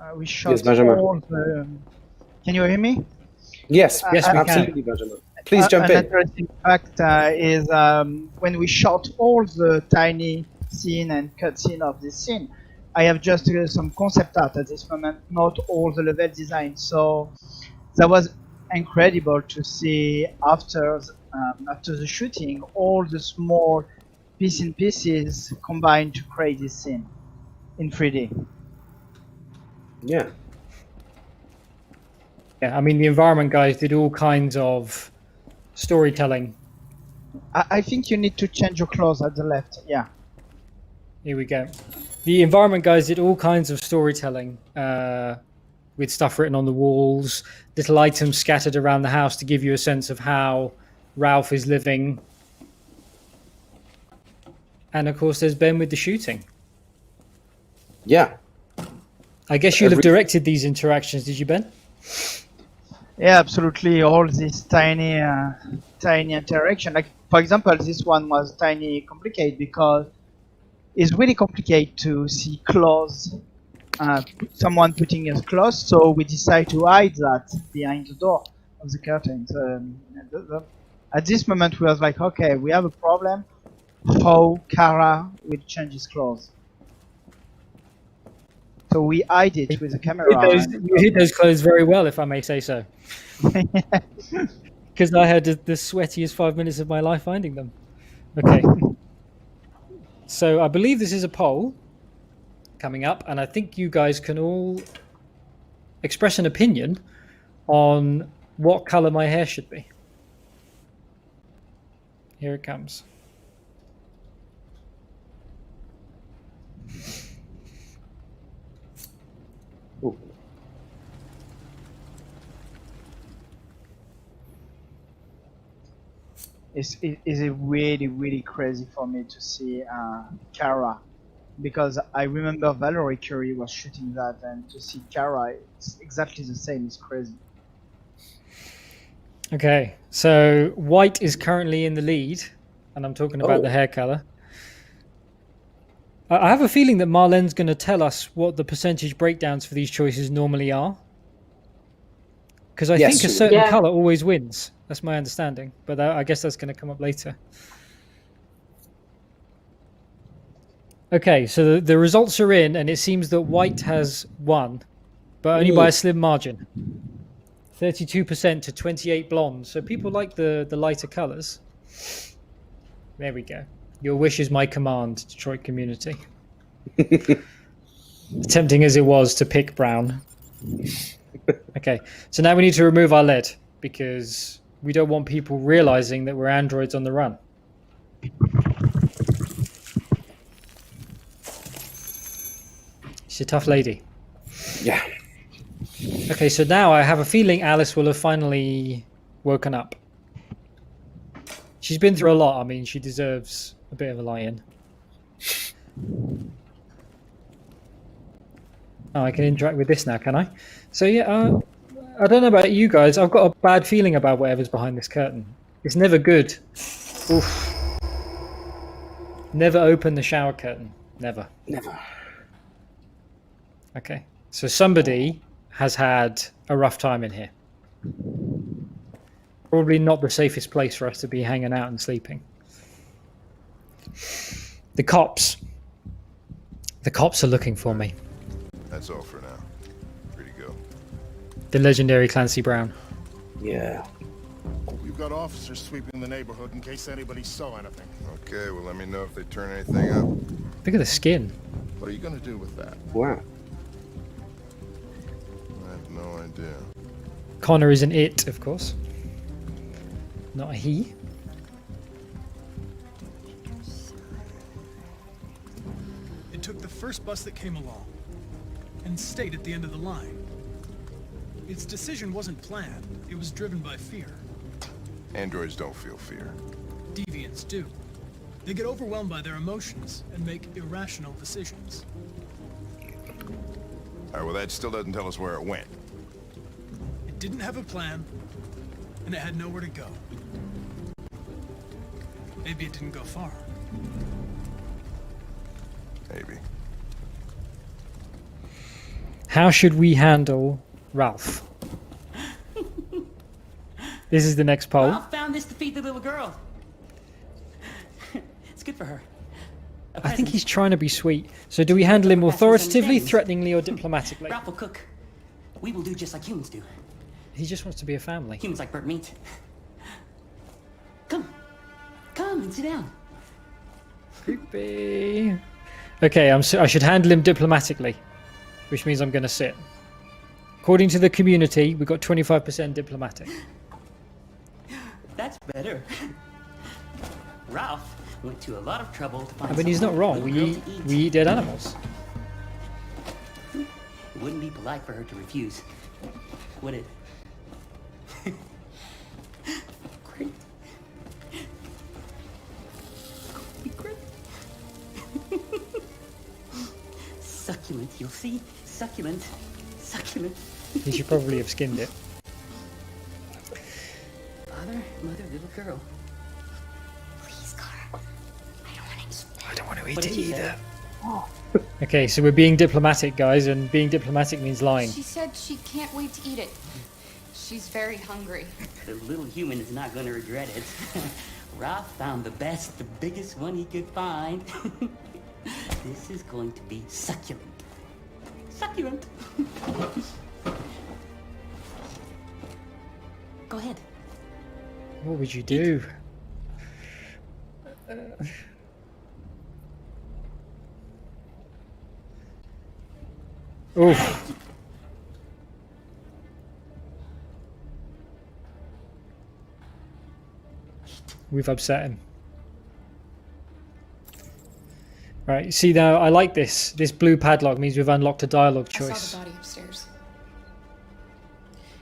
all the... Can you hear me? Yes, we absolutely, can. Benjamin. Please jump in. An interesting fact is when we shot all the tiny scene and cutscene of this scene, I have just some concept art at this moment, not all the level design. So that was incredible to see after the shooting, all the small pieces combined to create this scene in 3D. Yeah. Yeah, I mean, the environment guys did all kinds of storytelling. I think you need to change your clothes at the left. Yeah. Here we go. The environment guys did all kinds of storytelling with stuff written on the walls, little items scattered around the house to give you a sense of how Ralph is living. And of course, there's Ben with the shooting. Yeah. I guess you'll have directed these interactions, did you, Ben? Yeah, absolutely. All this tiny interaction. Like, for example, this one was tiny complicated because it's really complicated to see clothes, someone putting his clothes. So we decide to hide that behind the door of the curtains. At this moment, we was like, okay, we have a problem. How Kara will change his clothes? So we hide it with the camera. You hid those clothes very well, if I may say so. Because I had the sweatiest 5 minutes of my life finding them. Okay. So I believe this is a poll coming up, and I think you guys can all express an opinion on what color my hair should be. Here it comes. Ooh. Is it really crazy for me to see Kara, because I remember Valerie Curie was shooting that, and to see Kara, it's exactly the same. It's crazy. Okay, so white is currently in the lead, and I'm talking about the hair color. I have a feeling that Marlene's going to tell us what the percentage breakdowns for these choices normally are. Because I think a certain color always wins. That's my understanding. But I guess that's going to come up later. Okay, so the results are in, and it seems that white has won, but only by a slim margin. 32% to 28 blonde. So people like the lighter colors. There we go. Your wish is my command, Detroit community. Tempting as it was to pick brown. Okay, so now we need to remove our lead because we don't want people realizing that we're androids on the run. She's a tough lady. Yeah. Okay, so now I have a feeling Alice will have finally woken up. She's been through a lot. I mean, she deserves a bit of a lie-in. Oh, I can interact with this now, can I? So yeah, I don't know about you guys. I've got a bad feeling about whatever's behind this curtain. It's never good. Oof. Never open the shower curtain. Never. Never. Okay. So somebody has had a rough time in here. Probably not the safest place for us to be hanging out and sleeping. The cops. The cops are looking for me. That's all for now. Free to go. The legendary Clancy Brown. Yeah. We've got officers sweeping the neighborhood in case anybody saw anything. Okay, well, let me know if they turn anything up. Look at the skin. What are you going to do with that? Wow. I have no idea. Connor is an it, of course. Not a he. It took the first bus that came along and stayed at the end of the line. Its decision wasn't planned. It was driven by fear. Androids don't feel fear. Deviants do. They get overwhelmed by their emotions and make irrational decisions. Alright, well, that still doesn't tell us where it went. It didn't have a plan, and it had nowhere to go. Maybe it didn't go far. Maybe. How should we handle Ralph? This is the next poll. Ralph found this to feed the little girl. It's good for her. I think he's trying to be sweet. So do we handle him authoritatively, threateningly, or diplomatically? Ralph will cook. We will do just like humans do. He just wants to be a family. Humans like burnt meat. Come. Come and sit down. Creepy. Okay, I should handle him diplomatically, which means I'm going to sit. According to the community, we got 25% diplomatic. That's better. Ralph went to a lot of trouble to find. I mean, he's not wrong. We eat dead animals. It wouldn't be polite for her to refuse, would it? Great. Great. Succulent, you'll see. Succulent. Succulent. He should probably have skinned it. Father, mother, little girl. Please, Carl. I don't want to eat What it did she either. say? Okay, so we're being diplomatic, guys, and being diplomatic means lying. She said she can't wait to eat it. She's very hungry. The little human is not going to regret it. Ralph found the best, the biggest one he could find. This is going to be succulent. Succulent. Go ahead. What would you do? Oof. We've upset him. Right, see now, I like this. This blue padlock means we've unlocked a dialogue I choice. saw the body upstairs.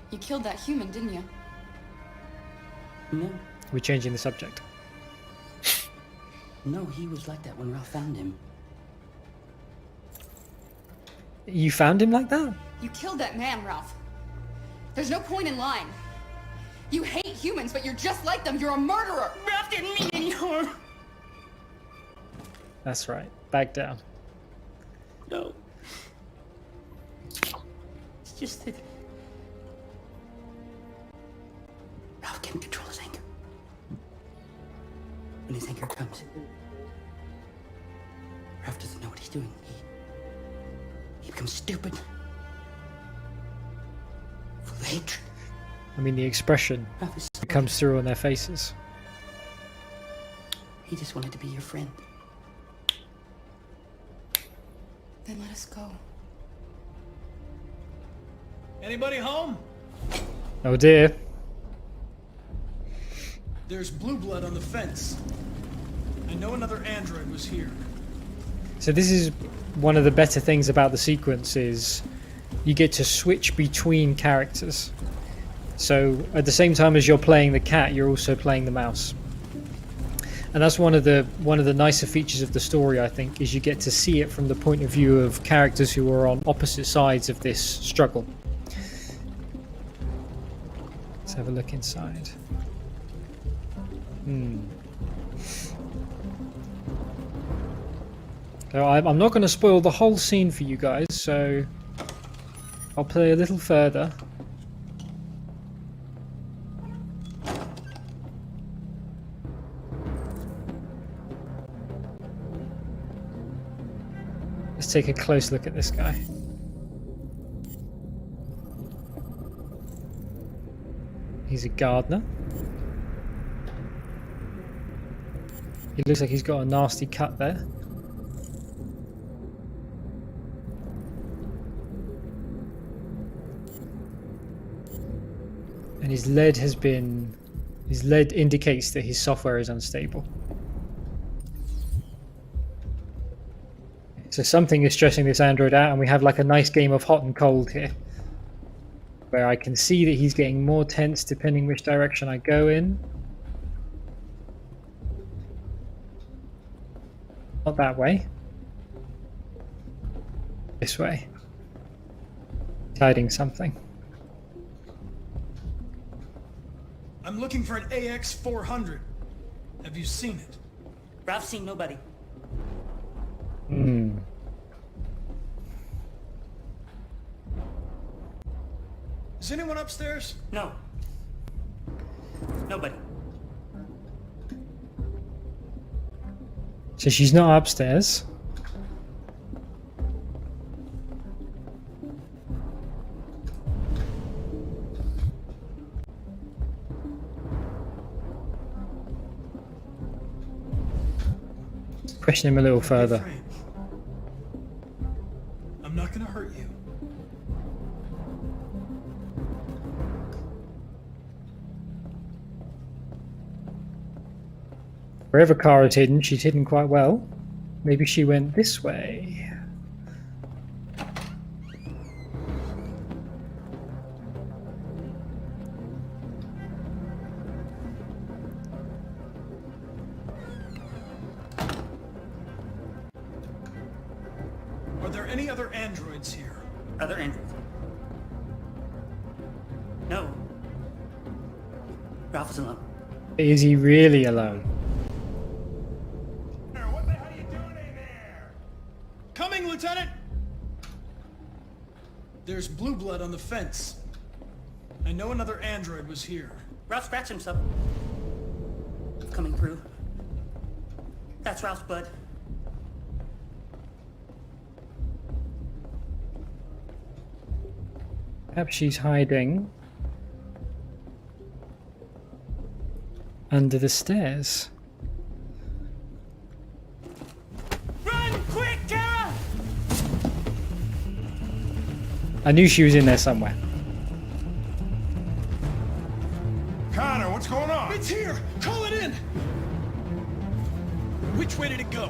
You killed that human, didn't you? No. We're changing the subject. No, he was like that when Ralph found him. You found him like that? You killed that man, Ralph. There's no point in lying. You hate humans, but you're just like them. You're a murderer. Ralph didn't mean any harm. That's right. Back down. No. It's just that Ralph can't control his anger. When his anger comes, Ralph doesn't know what he's doing. He becomes stupid. Full of hatred. I mean, the expression that comes through on their faces. He just wanted to be your friend. Then let us go. Anybody home? Oh dear. There's blue blood on the fence. I know another android was here. So this is one of the better things about the sequence is you get to switch between characters. So at the same time as you're playing the cat, you're also playing the mouse. And that's one of the nicer features of the story, I think, is you get to see it from the point of view of characters who are on opposite sides of this struggle. Let's have a look inside. So I'm not going to spoil the whole scene for you guys, so I'll play a little further. Let's take a close look at this guy. He's a gardener. He looks like he's got a nasty cut there. And his lead indicates that his software is unstable. So something is stressing this android out, and we have like a nice game of hot and cold here, where I can see that he's getting more tense depending which direction I go in. Not that way. This way. He's hiding something. I'm looking for an AX-400. Have you seen it? Ralph's seen nobody. Hmm. Is anyone upstairs? No. Nobody. So she's not upstairs. Question him a little further. I'm not gonna hurt you. Wherever Kara's hidden, she's hidden quite well. Maybe she went this way. Are there any other androids here? Other androids? No. Ralph is alone. Is he really alone? Coming, Lieutenant! There's blue blood on the fence. I know another android was here. Ralph scratched himself. Coming through. That's Ralph's blood. Perhaps she's hiding under the stairs. Run! Quick, Kara! I knew she was in there somewhere. Connor, what's going on? It's here! Call it in! Which way did it go?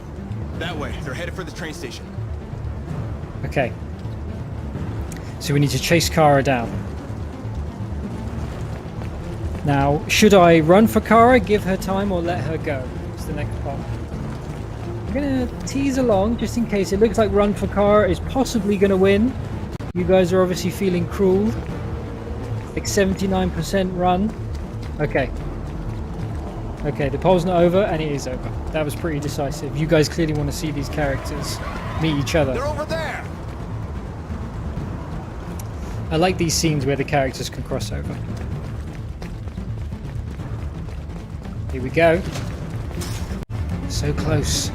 That way. They're headed for the train station. Okay. So we need to chase Kara down. Now, should I run for Kara, give her time, or let her go? It's the next part. I'm going to tease along just in case. It looks like run for Kara is possibly going to win. You guys are obviously feeling cruel. Like 79% run. Okay. Okay, the poll's not over, and it is over. That was pretty decisive. You guys clearly want to see these characters meet each other. They're over there! I like these scenes where the characters can cross over. Here we go. So close.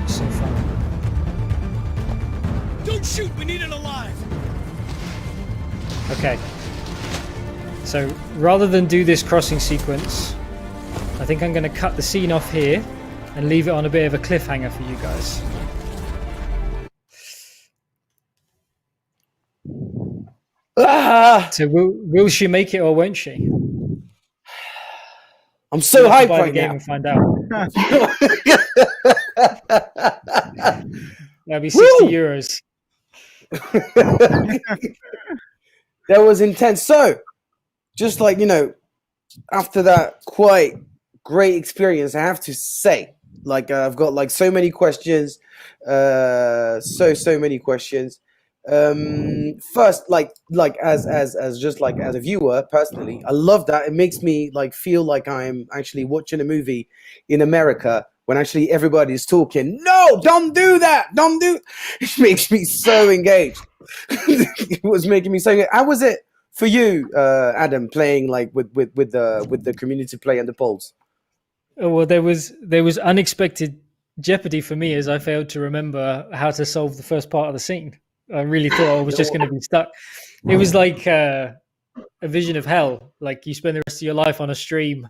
So far. Don't shoot! We need it alive! Okay. So, rather than do this crossing sequence, I think I'm going to cut the scene off here and leave it on a bit of a cliffhanger for you guys. Ah! So will she make it or won't she? I'm so hyped buy right the game now. and find out. That'll be 60 euros. That was intense. So, just like, you know, after that quite great experience, I have to say, like, I've got like so many questions, so many questions. First, like as just like as a viewer personally, I love that. It makes me like feel like I'm actually watching a movie in America when actually everybody's talking. No, don't do that. Don't do. It makes me so engaged. It was making me so engaged. How was it for you, Adam, playing like with the community play and the polls? Oh, well, there was unexpected Jeopardy for me is I failed to remember how to solve the first part of the scene. I really thought I was just going to be stuck. It was like a vision of hell. Like you spend the rest of your life on a stream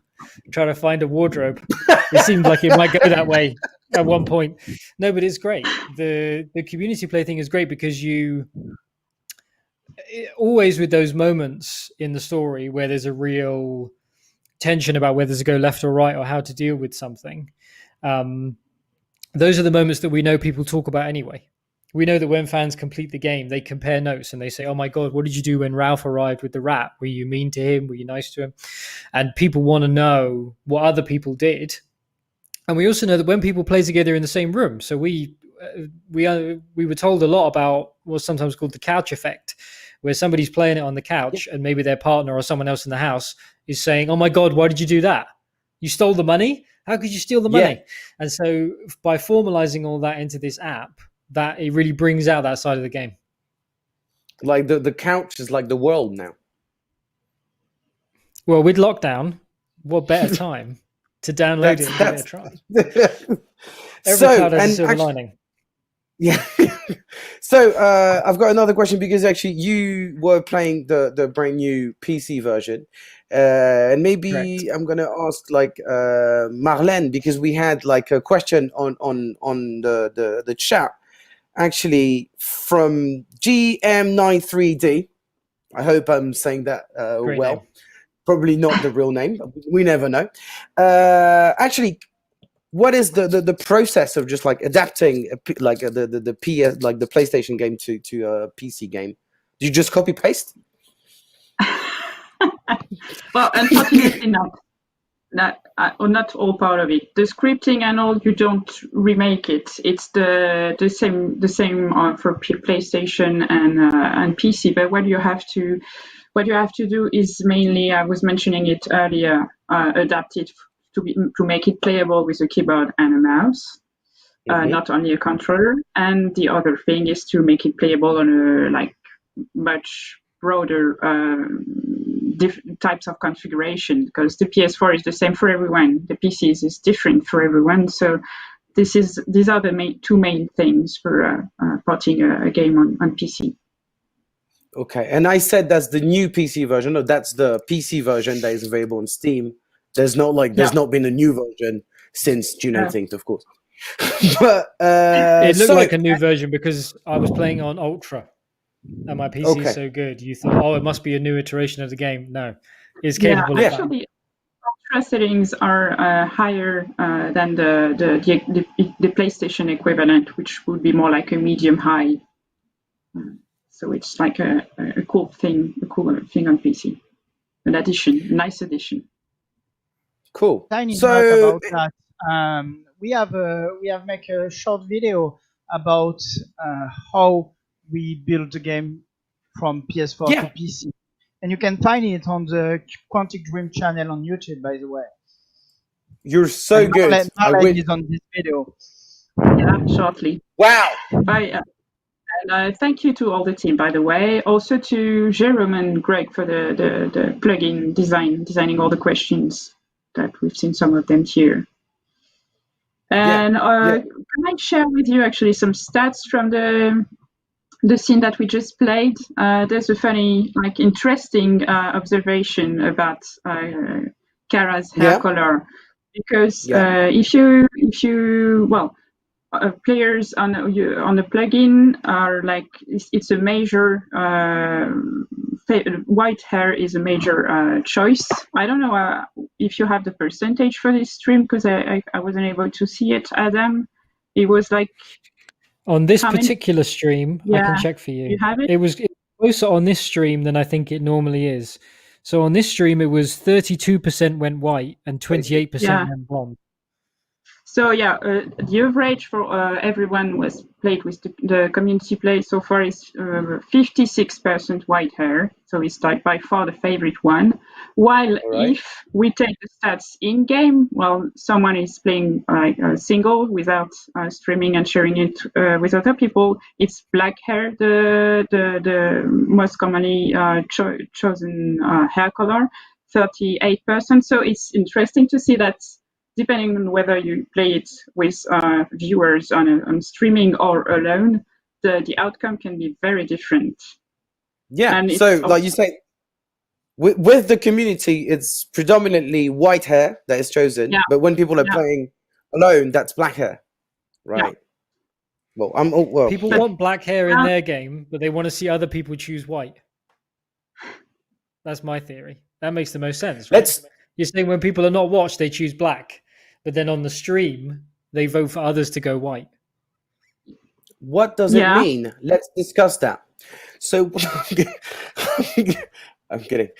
trying to find a wardrobe. It seemed like it might go that way at one point. No, but it's great. The community play thing is great because always with those moments in the story where there's a real tension about whether to go left or right or how to deal with something. Those are the moments that we know people talk about anyway. We know that when fans complete the game, they compare notes and they say, oh my God, what did you do when Ralph arrived with the rat? Were you mean to him? Were you nice to him? And people want to know what other people did. And we also know that when people play together in the same room, so we were told a lot about what's sometimes called the couch effect, where somebody's playing it on the couch and maybe their partner or someone else in the house is saying, oh my God, why did you do that? You stole the money? How could you steal the money? And so by formalizing all that into this app, that it really brings out that side of the game. Like the couch is like the world now. Well, with lockdown, what better time to download it and give it a try? Every cloud has a silver lining. Yeah. So I've got another question because actually you were playing the brand new PC version. And maybe Correct. I'm going to ask like Marlene, because we had like a question on the chat actually from GM93D. I hope I'm saying that well. Name. Probably not the real name. We never know. Actually, what is the process of just like adapting like the PS, like the PlayStation game to a PC game? Do you just copy paste? Well, unfortunately not. Not all part of it. The scripting and all, you don't remake it. It's the same for PlayStation and PC. But what you have to do is mainly, I was mentioning it earlier, adapt it to make it playable with a keyboard and a mouse, not only a controller. And the other thing is to make it playable on a like much broader different types of configuration, because the PS4 is the same for everyone. The PCs is different for everyone. So these are the two main things for porting a game on PC. Okay, and I said that's the new PC version. No, that's the PC version that is available on Steam. There's not been a new version since June 18th, of course. But it looked like a new version because I was playing on Ultra. And my PC is so good. You thought, oh, it must be a new iteration of the game. No, it's capable of that. Actually, Ultra settings are higher than the PlayStation equivalent, which would be more like a medium high. So it's like a cool thing on PC. An addition, nice addition. Cool. Tiny note about that. We have make a short video about how we build the game from PS4 to PC, and you can find it on the Quantic Dream channel on YouTube. By the way, you're so good. Marlene is on this video. Yeah, shortly. Wow. Bye. And thank you to all the team, by the way. Also to Jerome and Greg for the plugin designing all the questions that we've seen some of them here. And can I share with you actually some stats from the scene that we just played? There's a funny, like, interesting observation about Kara's hair color, because if you players on the plugin are like, it's a major white hair is a major choice. I don't know if you have the percentage for this stream, because I wasn't able to see it, Adam. It was like on this particular stream, I can check for you. You have it? It was closer on this stream than I think it normally is. So on this stream, it was 32% went white and 28% went blonde. So the average for everyone was played with the community play so far is 56% white hair. So it's like by far the favorite one. While if we take the stats in game, well, someone is playing like single without streaming and sharing it with other people, it's black hair, the most commonly chosen hair color, 38%. So it's interesting to see that depending on whether you play it with viewers on streaming or alone, the outcome can be very different. Yeah. And So, like you say, with the community, it's predominantly white hair that is chosen. Yeah. But when people are Yeah. playing alone, that's black hair, right? Yeah. Well, people want black hair in their game, but they want to see other people choose white. That's my theory. That makes the most sense. Right? You're saying when people are not watched, they choose black, but then on the stream, they vote for others to go white. What does it mean? Let's discuss that. So, I'm kidding.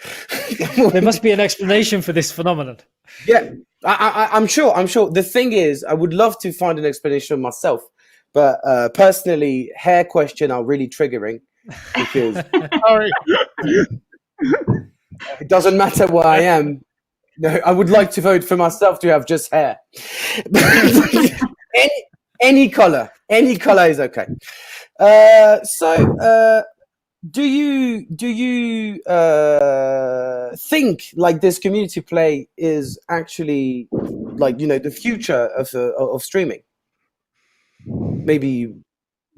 There must be an explanation for this phenomenon. Yeah, I'm sure. The thing is, I would love to find an explanation myself, but personally, hair question are really triggering because Sorry. it doesn't matter where I am. No, I would like to vote for myself to have just hair. any color is okay. Do you think like this community play is actually like the future of streaming? Maybe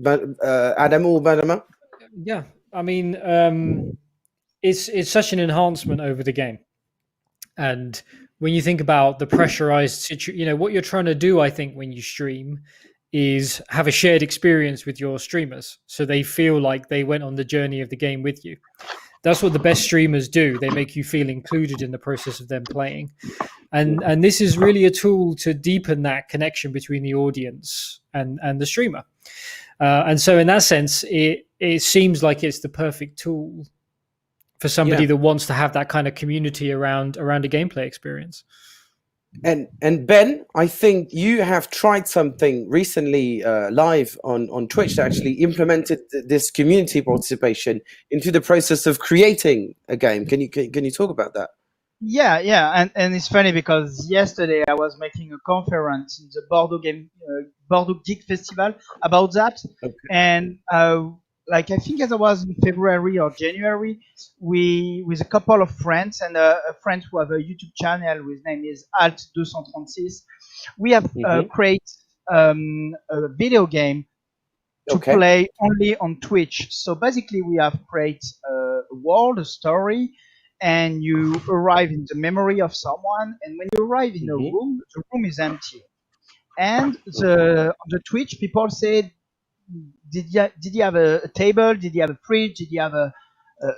Adam or Badama? Yeah, I mean, it's such an enhancement over the game, and when you think about the pressurized situation, what you're trying to do, I think, when you stream, is have a shared experience with your streamers, so they feel like they went on the journey of the game with you. That's what the best streamers do. They make you feel included in the process of them playing, and this is really a tool to deepen that connection between the audience and the streamer. And so, in that sense, it seems like it's the perfect tool for somebody that wants to have that kind of community around a gameplay experience. And Ben, I think you have tried something recently live on Twitch that actually implemented this community participation into the process of creating a game. Can you talk about that? Yeah, and it's funny because yesterday I was making a conference in the Bordeaux Geek Festival about that, and like I think as I was in February or January, we with a couple of friends and a friend who have a YouTube channel whose name is Alt236, we have created a video game to play only on Twitch. So basically, we have created a world, a story, and you arrive in the memory of someone. And when you arrive in a room, the room is empty. And on the Twitch, people say, did you have a table? Did you have a fridge? Did you have a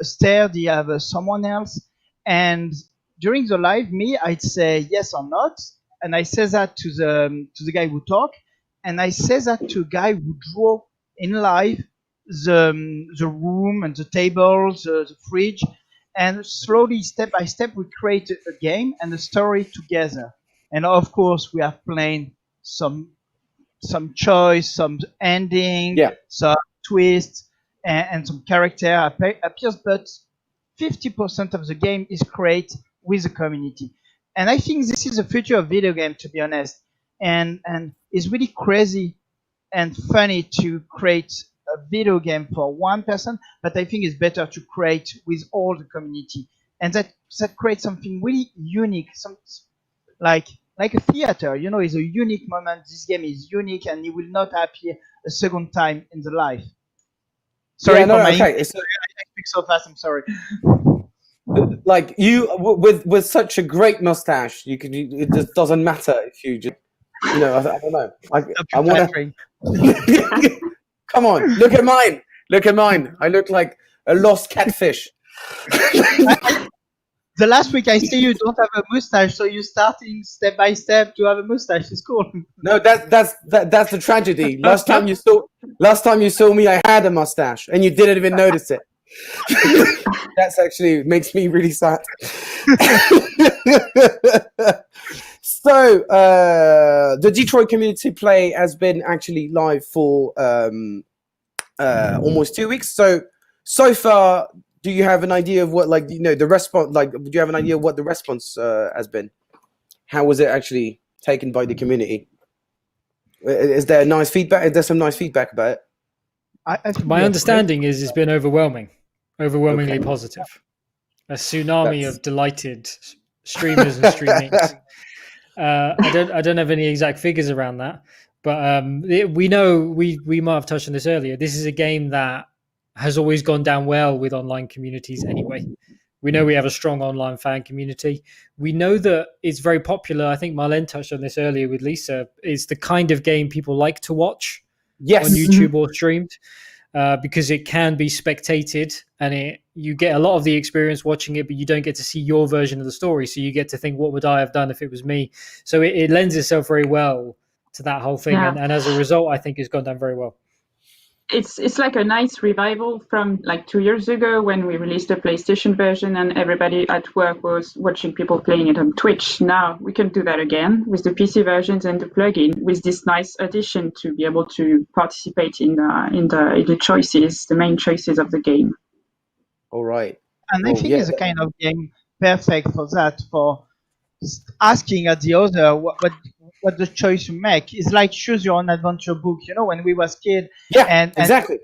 stair? Did you have someone else? And during the live, I'd say yes or not. And I say that to the guy who talk. And I say that to a guy who draw in live the room and the tables, the fridge. And slowly, step by step, we create a game and a story together. And of course, we have played some choice, some ending, some twists, and some character appears. But 50% of the game is created with the community. And I think this is the future of video game, to be honest. And it's really crazy and funny to create a video game for one person, but I think it's better to create with all the community, and that creates something really unique. Like a theater, is a unique moment. This game is unique, and it will not appear a second time in the life. Sorry for my English. I speak so fast. I'm sorry. Like you, with such a great mustache, it just doesn't matter if you just, I don't know. I want to. Come on, look at mine. Look at mine. I look like a lost catfish. The last week I see you don't have a mustache, so you're starting step by step to have a mustache. It's cool. No, that's the tragedy. Last time you saw me, I had a mustache, and you didn't even notice it. That's actually makes me really sad. So the Detroit Community Play has been actually live for almost 2 weeks. So far, do you have an idea of what the response? Do you have an idea of what the response has been? How was it actually taken by the community? Is there nice feedback? Is there some nice feedback about it? My understanding is it's been overwhelmingly positive. A tsunami of delighted streamers and streamings. I don't have any exact figures around that, but we know we might have touched on this earlier. This is a game that has always gone down well with online communities anyway. We know we have a strong online fan community. We know that it's very popular. I think Marlene touched on this earlier with Lisa. It's the kind of game people like to watch on YouTube or streamed. Because it can be spectated and you get a lot of the experience watching it, but you don't get to see your version of the story. So you get to think, what would I have done if it was me? So it lends itself very well to that whole thing. Yeah. And as a result, I think it's gone down very well. It's like a nice revival from like 2 years ago when we released the PlayStation version and everybody at work was watching people playing it on Twitch. Now we can do that again with the PC versions and the plugin, with this nice addition to be able to participate in the choices, the main choices of the game. All right. And I think it's a kind of game perfect for that, for asking at the other what the choice you make. Is like choose your own adventure book. You know, when we was kid, and exactly.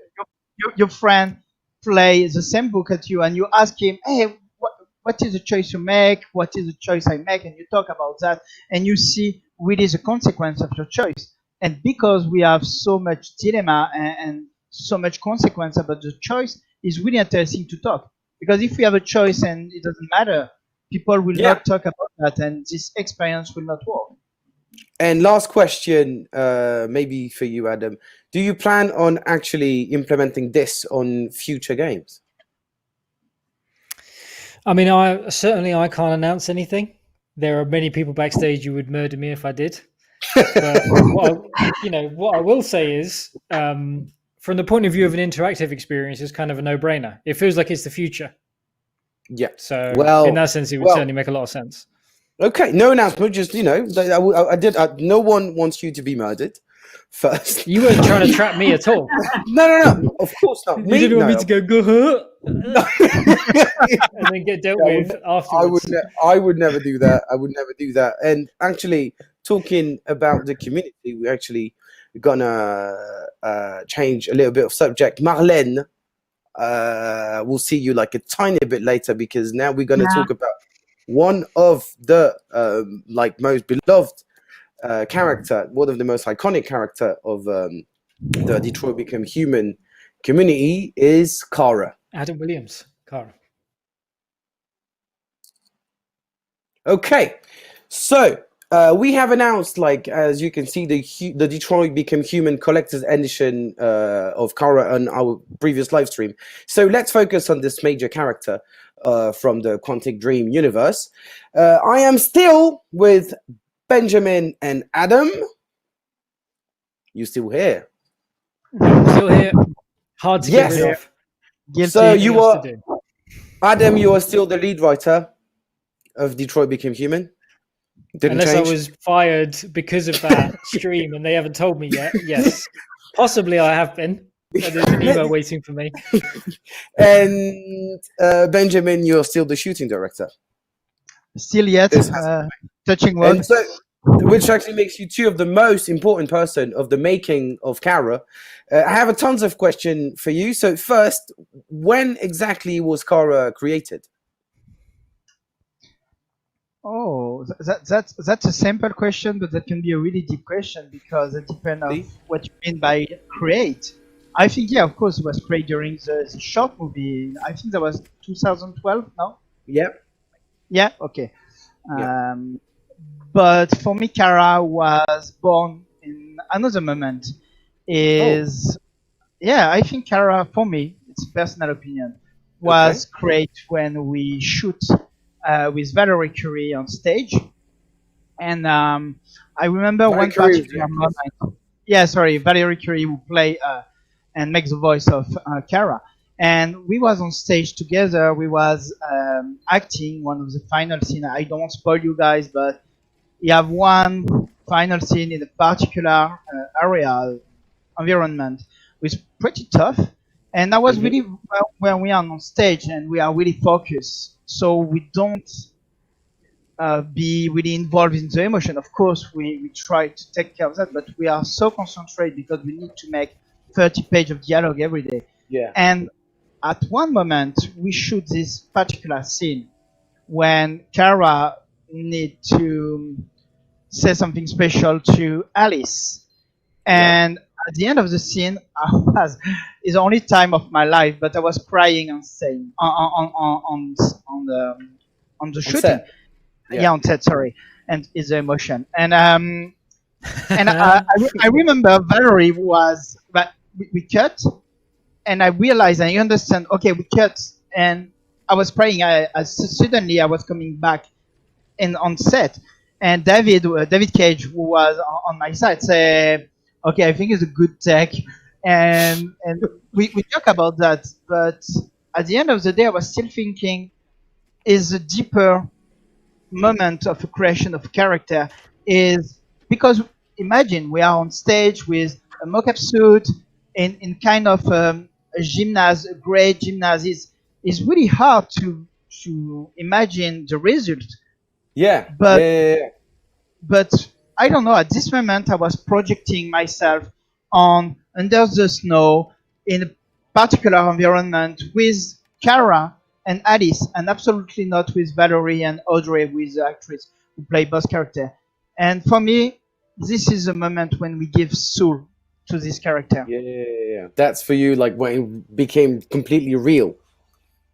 Your friend play the same book at you, and you ask him, hey, what is the choice you make? What is the choice I make? And you talk about that, and you see what is the consequence of your choice. And because we have so much dilemma and so much consequence about the choice, it's really interesting to talk. Because if we have a choice and it doesn't matter, people will not talk about that, and this experience will not work. And last question, maybe for you, Adam. Do you plan on actually implementing this on future games? I mean, I can't announce anything. There are many people backstage who would murder me if I did. But what I will say is, from the point of view of an interactive experience, it's kind of a no-brainer. It feels like it's the future. Yeah. So in that sense, it would certainly make a lot of sense. Okay, no announcement. Just no one wants you to be murdered. First, you weren't trying to trap me at all. No, of course not. You didn't want me to go and then get dealt with afterwards. I would never do that. I would never do that. And actually, talking about the community, we're actually gonna change a little bit of subject. Marlene, we'll see you like a tiny bit later, because now we're gonna talk about one of the most beloved character, one of the most iconic character of the Detroit Become Human community is Kara. Adam Williams, Kara. Okay, so we have announced, like, as you can see, the Detroit Become Human Collector's Edition of Kara on our previous live stream. So let's focus on this major character from the Quantic Dream universe. I am still with Benjamin and Adam. You still here? Still here. Hard to get rid of. Guilty. So you are, Adam, you are still the lead writer of Detroit Became Human? Didn't Unless change? I was fired because of that stream and they haven't told me yet. Yes. Possibly I have been. But there's an email waiting for me. And Benjamin, you're still the shooting director. Still yet, touching wood. So, which actually makes you two of the most important person of the making of Kara. I have a tons of questions for you. So first, when exactly was Kara created? Oh, that's a simple question, but that can be a really deep question, because it depends on what you mean by create. I think, yeah, of course, it was created during the short movie. I think that was 2012, no? Yeah. Yeah, okay. But for me, Kara was born in another moment. Yeah, I think Kara, for me, it's a personal opinion, was created when we shoot with Valerie Curie on stage. And I remember one particular moment. Yeah, sorry, Valerie Curie, who play and makes the voice of Kara. And we was on stage together. We was acting one of the final scene. I don't want to spoil you guys, but you have one final scene in a particular area, environment, which is pretty tough. And that was really when we are on stage and we are really focused. So we don't be really involved in the emotion. Of course, we try to take care of that, but we are so concentrated because we need to make 30 pages of dialogue every day. Yeah. And at one moment, we shoot this particular scene when Kara need to say something special to Alice. And at the end of the scene, it's the only time of my life, but I was crying on scene, on the shooting. set. Yeah, on set, sorry. And it's the emotion. And I remember Valerie was, but we cut, and I realized and I understand, okay, we cut, and I was praying. Suddenly I was coming back on set, and David Cage, who was on my side, said, okay, I think it's a good tech, and we talk about that, but at the end of the day, I was still thinking, is a deeper moment of a creation of a character is because imagine we are on stage with a mock-up suit in kind of a gymnast, a great gymnast. It's really hard to imagine the result. Yeah. But yeah. but I don't know. At this moment, I was projecting myself on under the snow in a particular environment with Kara and Alice, and absolutely not with Valerie and Audrey, with the actress who play both character. And for me, this is a moment when we give soul to this character. Yeah. That's for you, like when it became completely real.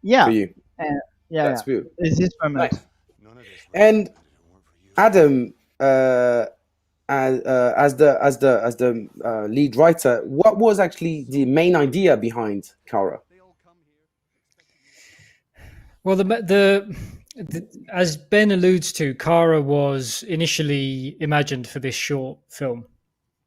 Yeah. For you. Yeah. That's good. Is this moment? Nice. And Adam, as the lead writer, what was actually the main idea behind Kara? Well, as Ben alludes to, Kara was initially imagined for this short film.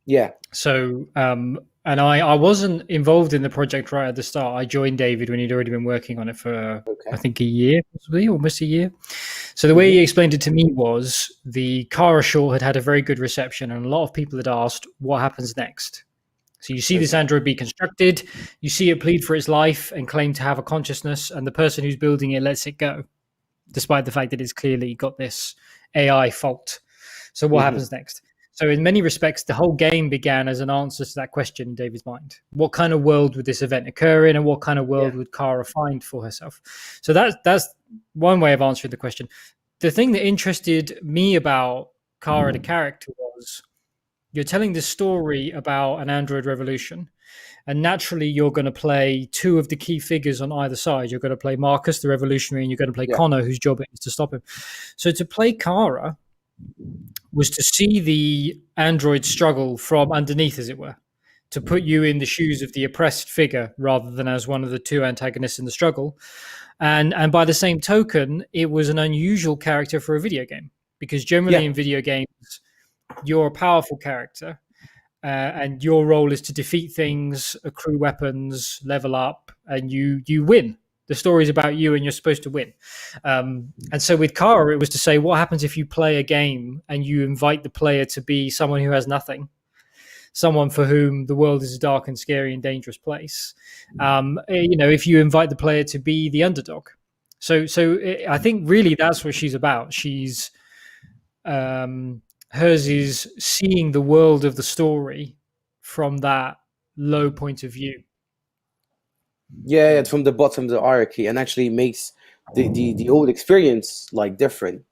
Yeah. So, and I wasn't involved in the project right at the start. I joined David when he'd already been working on it for, I think, a year, possibly, almost a year. So the way he explained it to me was the Kara short had a very good reception, and a lot of people had asked, what happens next? So you see this android be constructed, you see it plead for its life and claim to have a consciousness, and the person who's building it lets it go, despite the fact that it's clearly got this AI fault. So what happens next? So in many respects, the whole game began as an answer to that question in David's mind. What kind of world would this event occur in, and what kind of world would Kara find for herself? So that's one way of answering the question. The thing that interested me about Kara, the character, was you're telling this story about an android revolution, and naturally you're going to play two of the key figures on either side. You're going to play Marcus, the revolutionary, and you're going to play Connor, whose job it is to stop him. So to play Kara was to see the android struggle from underneath, as it were, to put you in the shoes of the oppressed figure rather than as one of the two antagonists in the struggle. And by the same token, it was an unusual character for a video game, because generally in video games, you're a powerful character, and your role is to defeat things, accrue weapons, level up, and you win. The story is about you, and you're supposed to win. And so with Kara, it was to say, what happens if you play a game and you invite the player to be someone who has nothing, someone for whom the world is a dark and scary and dangerous place? If you invite the player to be the underdog. So I think really that's what she's about. She's hers is seeing the world of the story from that low point of view. Yeah, from the bottom of the hierarchy, and actually makes the old experience like different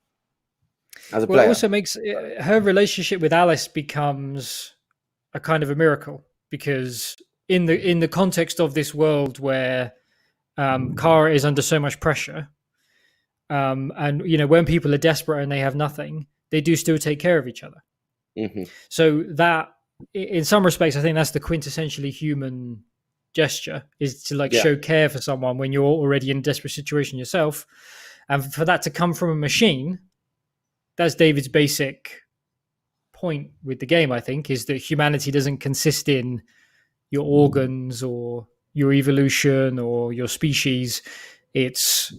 as a player. It also makes her relationship with Alice becomes a kind of a miracle, because in the context of this world where Kara is under so much pressure, and when people are desperate and they have nothing, they do still take care of each other. So that, in some respects, I think that's the quintessentially human gesture, is to show care for someone when you're already in a desperate situation yourself. And for that to come from a machine, that's David's basic point with the game, I think, is that humanity doesn't consist in your organs or your evolution or your species. It's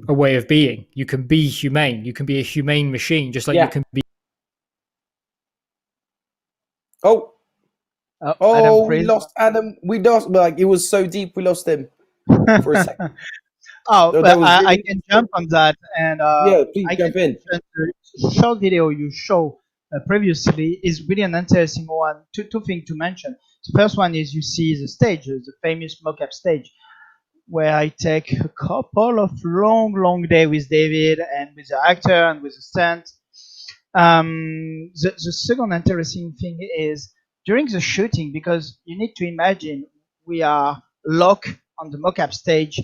a way of being. You can be humane. You can be a humane machine, just like you can be. We lost Adam. We lost, it was so deep, we lost him for a second. I can jump on that, and please jump in. The short video you show previously is really an interesting one. Two things to mention. The first one is you see the stage, the famous mock-up stage, where I take a couple of long days with David and with the actor and with the stunt. The second interesting thing is during the shooting, because you need to imagine we are locked on the mocap stage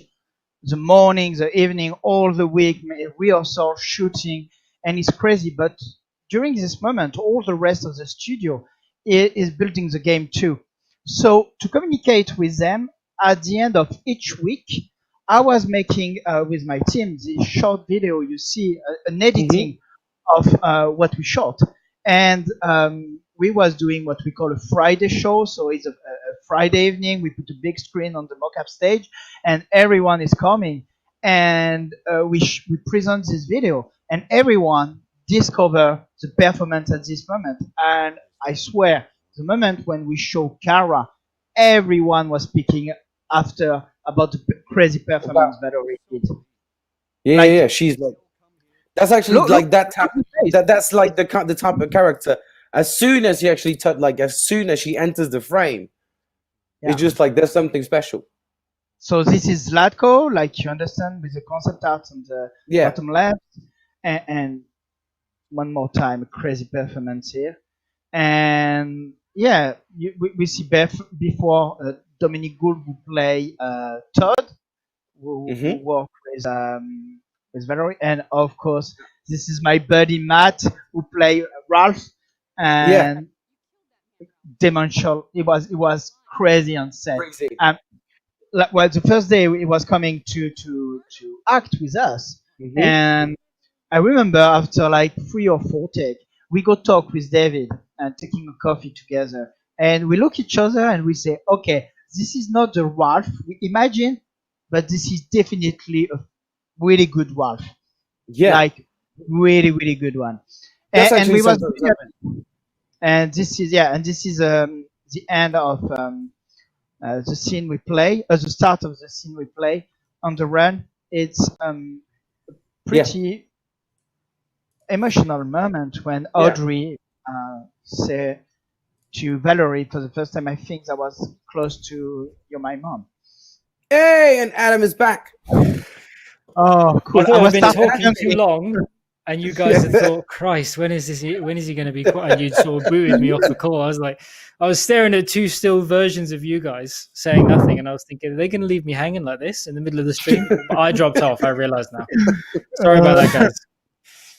the morning, the evening, all the week, rehearsal, shooting, and it's crazy. But during this moment, all the rest of the studio is building the game too. So to communicate with them at the end of each week, I was making with my team the short video. You see an editing of what we shot, and we was doing what we call a Friday show. So it's a Friday evening. We put a big screen on the mocap stage, and everyone is coming, and we present this video, and everyone discover the performance at this moment. And I swear, the moment when we show Kara, everyone was speaking after about the crazy performance that Ori did. Yeah, Like- yeah, she's like that's actually Look- like look that type. That's like the type of character. As soon as you actually as soon as she enters the frame, it's just like there's something special. So this is Zlatko, like you understand, with the concept art on the bottom left, and one more time, a crazy performance here, and yeah, we see before Dominic Gould who play Todd, who work with Valerie, and of course this is my buddy Matt who play Ralph, and Demontial. It was crazy on set. Well, the first day he was coming to act with us, and I remember after like 3 or 4 takes, we go talk with David and taking a coffee together, and we look each other and we say, okay, this is not the Ralph we imagine, but this is definitely a really good Ralph. Yeah, like really good one. That's And actually we was something. and this is the end of the scene we play, the start of the scene we play on the run. It's pretty emotional moment when Audrey say to Valerie for the first time, I think that was close to "You're my mom." Hey, and Adam is back. Oh, cool. I thought I've been starting talking too long, and you guys had thought, Christ, when is he going to be quiet? And you'd sort of booted me off the call. I was staring at 2 still versions of you guys saying nothing, and I was thinking, are they going to leave me hanging like this in the middle of the stream? But I dropped off. I realized now. Sorry about that, guys.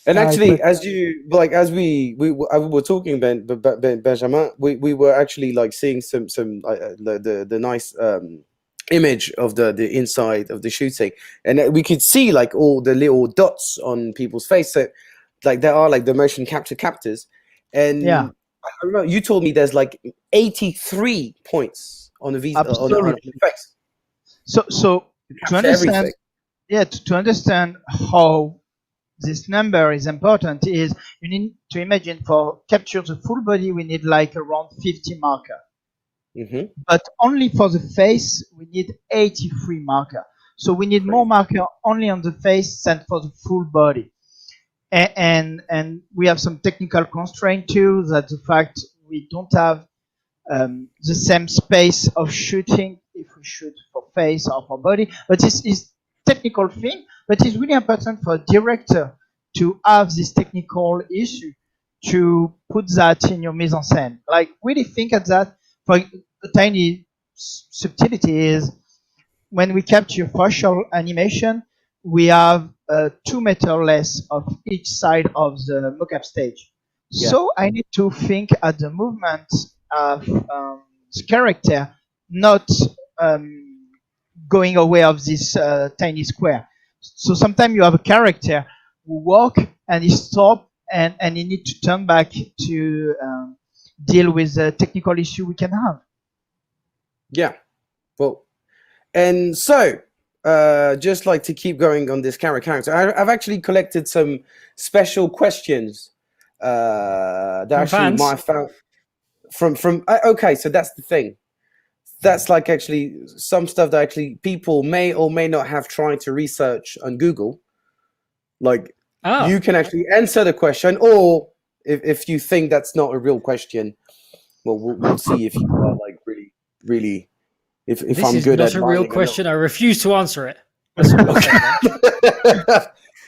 And actually, as we were talking, Benjamin, we were actually like seeing some the nice image of the inside of the shooting, and we could see like all the little dots on people's face. So like there are like the motion captors, and I remember you told me there's like 83 points on the on the face. So to understand, to understand how this number is important is you need to imagine for capture the full body we need like around 50 marker. But only for the face we need 83 marker. So we need more marker only on the face than for the full body. And we have some technical constraint too, that the fact we don't have the same space of shooting if we shoot for face or for body. But this is technical thing, but it's really important for a director to have this technical issue to put that in your mise en scène. Like really think at that. For a tiny subtlety is when we capture facial animation, we have 2 meters less of each side of the mocap stage. So I need to think at the movement of the character, not going away of this tiny square. So sometimes you have a character who walk and he stop and he need to turn back to deal with the technical issue we can have. Yeah, well, and so just like to keep going on this character, I've actually collected some special questions that from actually fans? from okay, so that's the thing. That's like actually some stuff that actually people may or may not have tried to research on Google. Like you can actually answer the question, or if you think that's not a real question, well, we'll see if you are like really if This I'm is good not at a real lying or not. question. I refuse to answer it. That's what I'm saying.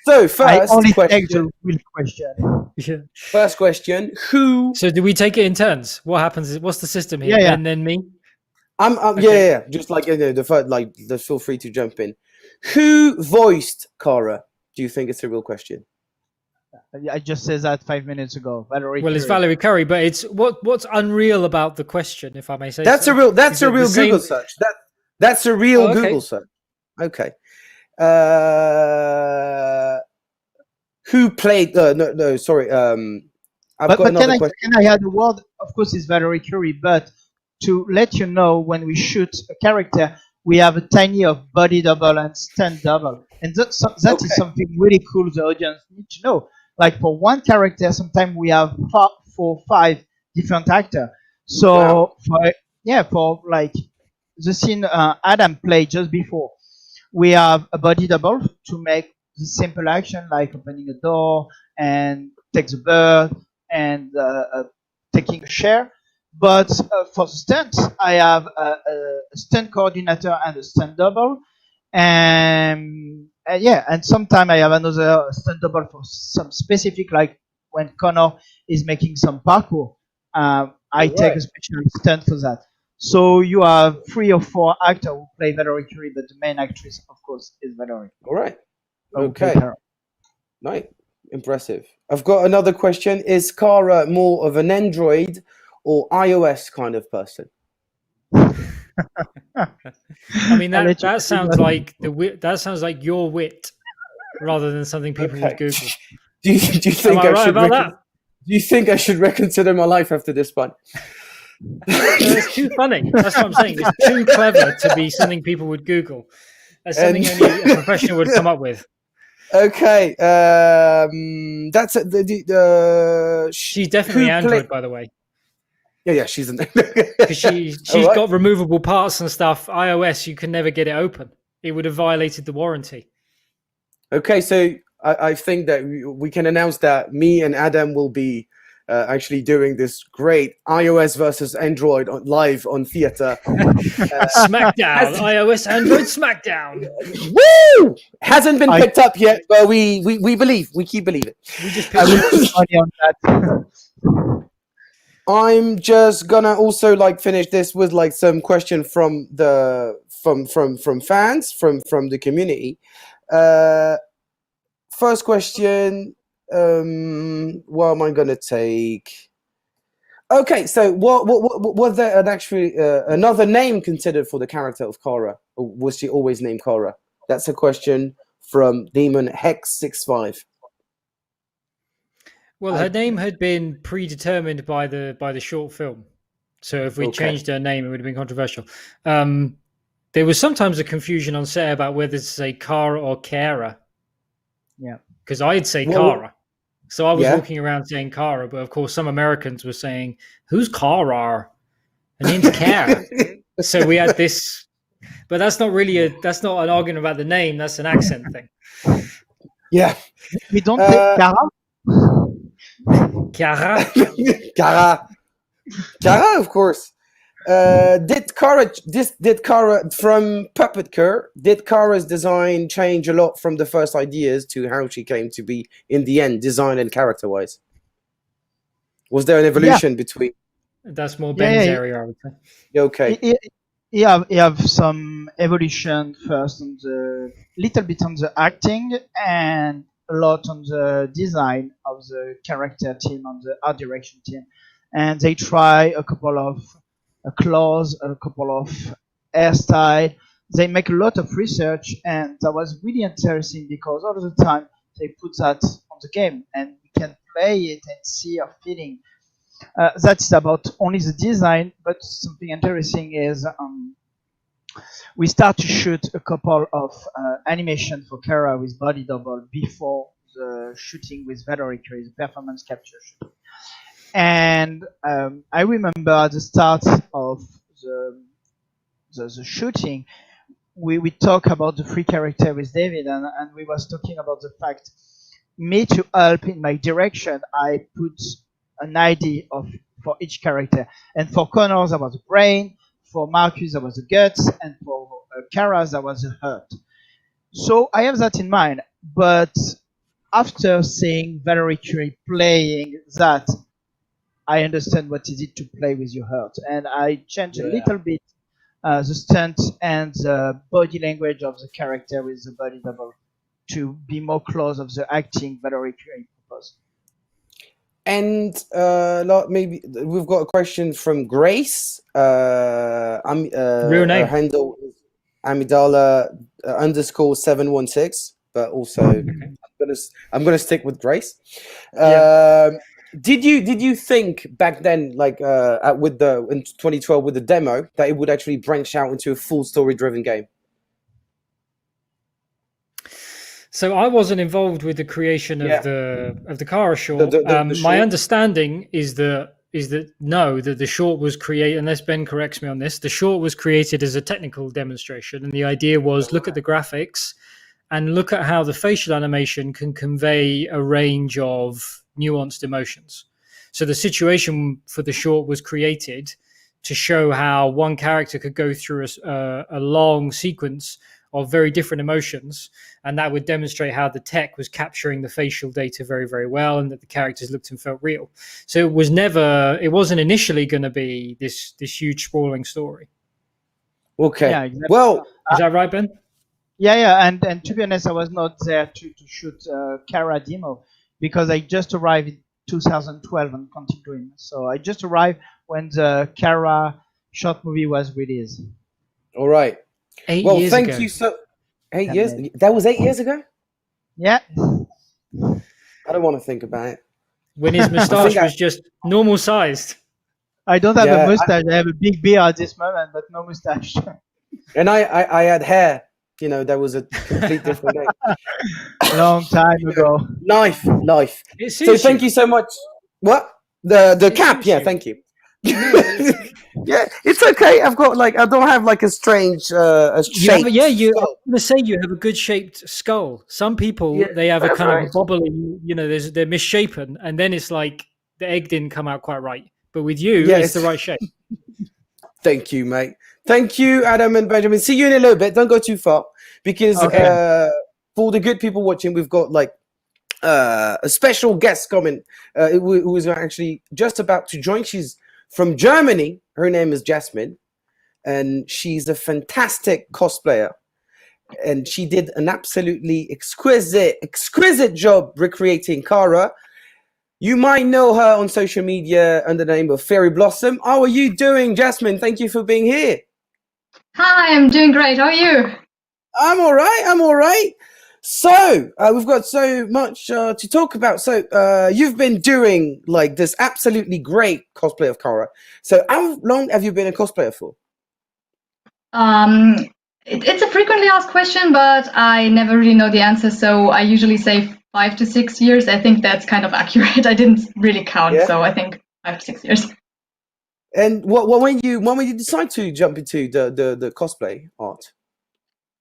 So I first only take question. the real question. Yeah. First question. Who? So do we take it in turns? What happens? What's the system here? Yeah. Ben, then me. I'm Okay. yeah. Just like the first, like, feel free to jump in. Who voiced Kara? Do you think it's a real question? I just said that 5 minutes ago. Valerie Well, it's Curie. Valerie Curry, but it's what's unreal about the question, if I may say. That's so, a real. That's is a it the real same- Google search. That's a real Oh, okay. Google search. Okay. Who played? No. Sorry. I've got But another question. can I add a word? Of course, it's Valerie Curie, but to let you know, when we shoot a character, we have a tiny of body double and stand double, and that is something really cool the audience need to know. Like for one character, sometimes we have 4 or 5 different actors. So for like the scene Adam played just before, we have a body double to make the simple action like opening a door and take the bird and taking a share. But for the stunts, I have a stunt coordinator and a stunt double. And sometimes I have another stunt double for some specific, like when Connor is making some parkour. I take a special stunt for that. So you have 3 or 4 actors who play Valerie Curie, but the main actress, of course, is Valerie. All right. Okay. Nice. Impressive. I've got another question. Is Kara more of an Android or iOS kind of person? I mean, that sounds like that sounds like your wit rather than something people would Google. Do you think Am I right about that? Do you think I should reconsider my life after this one? It's too funny. That's what I'm saying. It's too clever to be something people would Google. That's something only a professional would come up with. Okay, that's she's definitely Android, by the way. Yeah, she's an because she's got removable parts and stuff. iOS, you can never get it open. It would have violated the warranty. Okay, so I think that we can announce that me and Adam will be actually doing this great iOS versus Android live on Theatre. Smackdown, iOS, Android, Smackdown. Woo! Hasn't been picked up yet, but we believe. We keep believing. We just put money on that. I'm just gonna also finish this with some question from the from fans from the community. First question. What am I gonna take? Okay, so what was there another name considered for the character of Kara, or was she always named Kara? That's a question from Demon Hex 65. Well, her name had been predetermined by the short film, so if we changed her name, it would have been controversial. There was sometimes a confusion on set about whether to say Kara or Kara. Yeah, because I'd say Kara. So I was walking around saying Kara, but of course some Americans were saying, "Who's Kara? Her name's Kara." So we had this, but that's not an argument about the name. That's an accent thing. Yeah, we don't say Kara. Kara, of course. Did Kara from Puppeteer? Did Kara's design change a lot from the first ideas to how she came to be in the end, design and character-wise? Was there an evolution between? That's more Ben's area, I would say. Okay. You have some evolution first on the little bit on the acting and a lot on the design of the character team, on the art direction team, and they try a couple of clothes, a couple of hairstyle. They make a lot of research, and that was really interesting because all the time they put that on the game, and we can play it and see our feeling. That's about only the design, but something interesting is we start to shoot a couple of animation for Kara with body double before the shooting with Valerie Curie, the performance capture shooting. And I remember at the start of the shooting, we talk about the free character with David, and we was talking about the fact, me to help in my direction, I put an ID for each character. And for Connor, there was a brain, for Marcus, there was a guts, and for Kara, there was a heart. So I have that in mind, but after seeing Valerie Curie playing that, I understand what is it to play with your heart, and I changed a little bit the stunt and the body language of the character with the body double to be more close of the acting Valerie Curie proposed. And maybe we've got a question from Grace. Real name. Her handle is Amidala _716, but also I'm gonna stick with Grace. Did you think back then, like in 2012 with the demo, that it would actually branch out into a full story-driven game? So I wasn't involved with the creation of the Kara short. The My short. understanding is that the short was created, unless Ben corrects me on this, the short was created as a technical demonstration, and the idea was look at the graphics and look at how the facial animation can convey a range of nuanced emotions. So the situation for the short was created to show how one character could go through a long sequence of very different emotions, and that would demonstrate how the tech was capturing the facial data very, very well, and that the characters looked and felt real. So it wasn't initially going to be this huge sprawling story. Okay. Yeah, exactly. Well, is that right, Ben? Yeah, and to be honest, I was not there to shoot Kara demo because I just arrived in 2012 on Quantic Dream. So I just arrived when the Kara short movie was released. All right. 8 years ago. Thank you so. 8 years? That was 8 years ago? Yeah. I don't want to think about it. When his moustache was just normal sized. I don't have a mustache. I have a big beard at this moment, but no mustache. And I had hair. You know, that was a complete different game. Long time ago. Knife. So thank you so much. What? The cap? Yeah, thank you. Yeah, it's okay. I've got I don't have a strange shape. I'm going to say you have a good shaped skull. Some people they have a kind of a bobbly, they're misshapen, and then it's like the egg didn't come out quite right. But with you, it's the right shape. Thank you, mate. Thank you, Adam and Benjamin. See you in a little bit. Don't go too far, because for the good people watching, we've got a special guest coming who is actually just about to join. She's from Germany. Her name is Jasmine, and she's a fantastic cosplayer. And she did an absolutely exquisite job recreating Kara. You might know her on social media under the name of Fairy Blossom. How are you doing, Jasmine? Thank you for being here. Hi, I'm doing great. How are you? I'm all right. So we've got so much to talk about. So you've been doing this absolutely great cosplay of Kara. So how long have you been a cosplayer for? It's a frequently asked question, but I never really know the answer. So I usually say 5 to 6 years. I think that's kind of accurate. I didn't really count, so I think 5 to 6 years. And when you decide to jump into the cosplay art?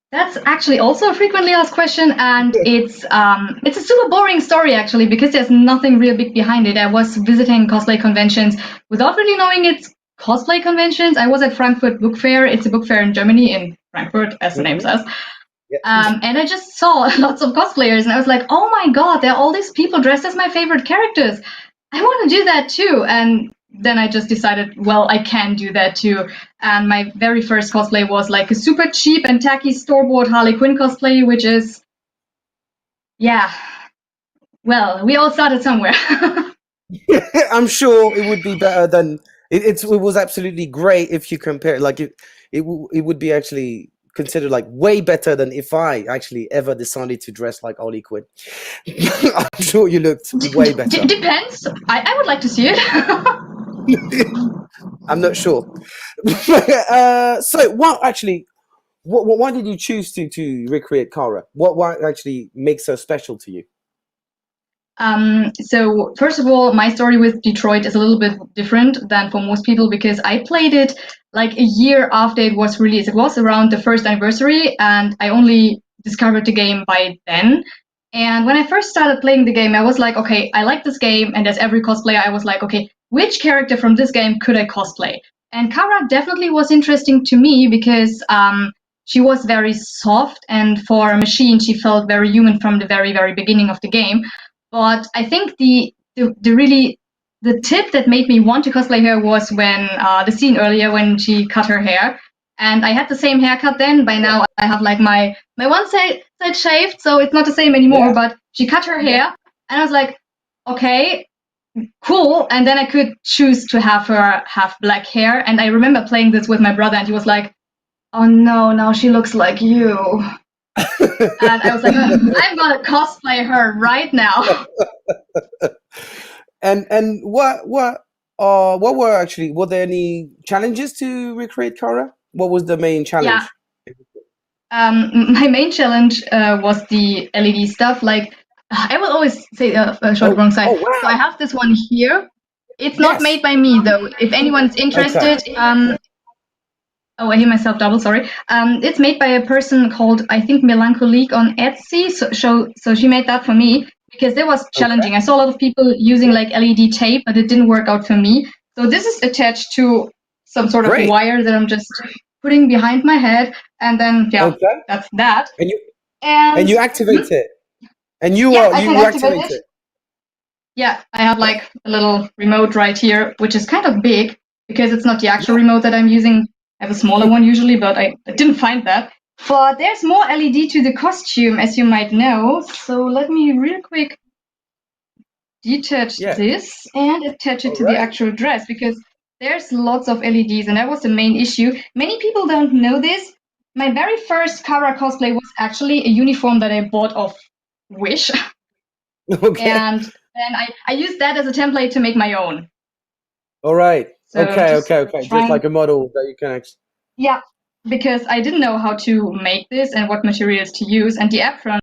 That's actually also a frequently asked question, and it's a super boring story actually, because there's nothing real big behind it. I was visiting cosplay conventions without really knowing it's cosplay conventions. I was at Frankfurt Book Fair. It's a book fair in Germany, in Frankfurt, as the name says. And I just saw lots of cosplayers, and I was like, oh my god, there are all these people dressed as my favorite characters. I want to do that too. And then I just decided, well, I can do that too. And my very first cosplay was a super cheap and tacky store-bought Harley Quinn cosplay, which is, well, we all started somewhere. I'm sure it would be better than it was absolutely great if you compare it would be actually considered way better than if I actually ever decided to dress like Harley Quinn. I'm sure you looked way better. Depends. I would like to see it. I'm not sure. So why did you choose to recreate Kara? What actually makes her special to you? So first of all, my story with Detroit is a little bit different than for most people, because I played it a year after it was released. It was around the first anniversary, and I only discovered the game by then. And when I first started playing the game, I was like, okay, I like this game, and as every cosplayer, I was like, okay, which character from this game could I cosplay? And Kara definitely was interesting to me because she was very soft, and for a machine, she felt very human from the very, very beginning of the game. But I think the tip that made me want to cosplay her was when the scene earlier when she cut her hair. And I had the same haircut then. By now, I have like my one side shaved, so it's not the same anymore. But she cut her hair, and I was like, okay, cool. And then I could choose to have her have black hair. And I remember playing this with my brother, and he was like, oh no, now she looks like you. And I was like, I'm gonna cosplay her right now. And what were there any challenges to recreate Kara? What was the main challenge? Yeah. My main challenge was the LED stuff. Like I will always say show the wrong side. Oh, wow. So I have this one here. It's not made by me though. If anyone's interested, oh, I hear myself double. Sorry. It's made by a person called, I think, Melancholique on Etsy. So she made that for me because that was challenging. I saw a lot of people using like LED tape, but it didn't work out for me. So this is attached to some sort of wire that I'm just putting behind my head, and then that's that. And you activate it. And you activate it. Yeah, I have like a little remote right here, which is kind of big because it's not the actual remote that I'm using. I have a smaller one usually, but I didn't find that. But there's more LED to the costume, as you might know. So let me real quick detach this and attach it to the actual dress, because there's lots of LEDs, and that was the main issue. Many people don't know this. My very first Kara cosplay was actually a uniform that I bought off Wish. And then I used that as a template to make my own. All right. So okay. Just like a model that you can Yeah, because I didn't know how to make this and what materials to use, and the app from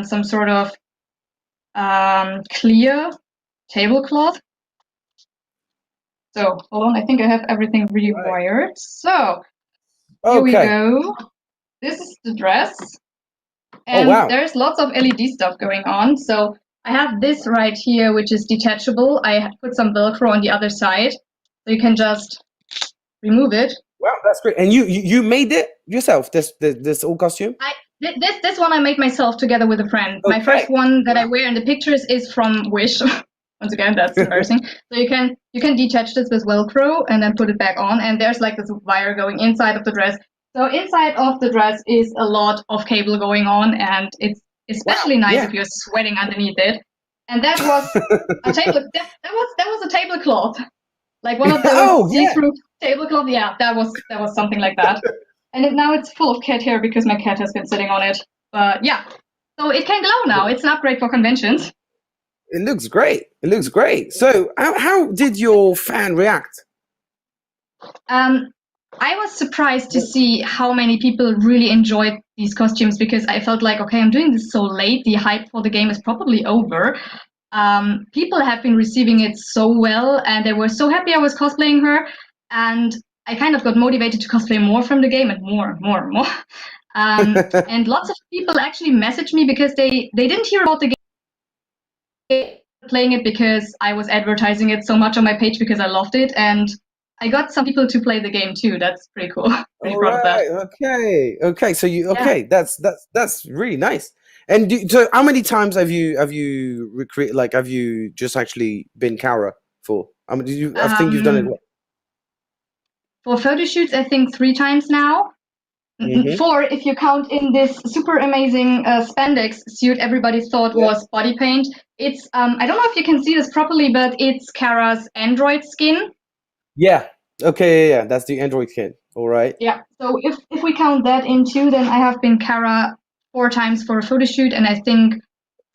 some sort of clear tablecloth. So hold on, I think I have everything rewired. So here we go. This is the dress, and there's lots of LED stuff going on. So I have this right here, which is detachable. I put some Velcro on the other side, so you can just remove it. Wow, that's great. And you made it yourself, this old costume? This one I made myself together with a friend. My first one that I wear in the pictures is from Wish. Once again, that's embarrassing. So you can detach this with Velcro and then put it back on, and there's like this wire going inside of the dress. So inside of the dress is a lot of cable going on, and it's especially nice if you're sweating underneath it. And that was a table. That was a tablecloth, like one of those see-through tablecloth. Yeah, that was something like that. And now it's full of cat hair because my cat has been sitting on it. But yeah, so it can glow now. It's an upgrade for conventions. It looks great. So how did your fan react? I was surprised to see how many people really enjoyed these costumes, because I felt like, okay, I'm doing this so late. The hype for the game is probably over. People have been receiving it so well, and they were so happy I was cosplaying her. And I kind of got motivated to cosplay more from the game, and more. And lots of people actually messaged me because they didn't hear about the game, playing it because I was advertising it so much on my page because I loved it, and I got some people to play the game too. That's pretty cool. Pretty proud of that. Okay. So that's really nice. And so how many times have you recreated? Like, have you just actually been Kara for? I mean, I think you've done it. For photo shoots, I think 3 times now. 4 if you count in this super amazing spandex suit everybody thought was body paint. It's I don't know if you can see this properly, but it's Kara's android skin. Yeah. Okay. Yeah. That's the android skin. All right. Yeah. So if we count that in too, then I have been Kara 4 times for a photo shoot, and I think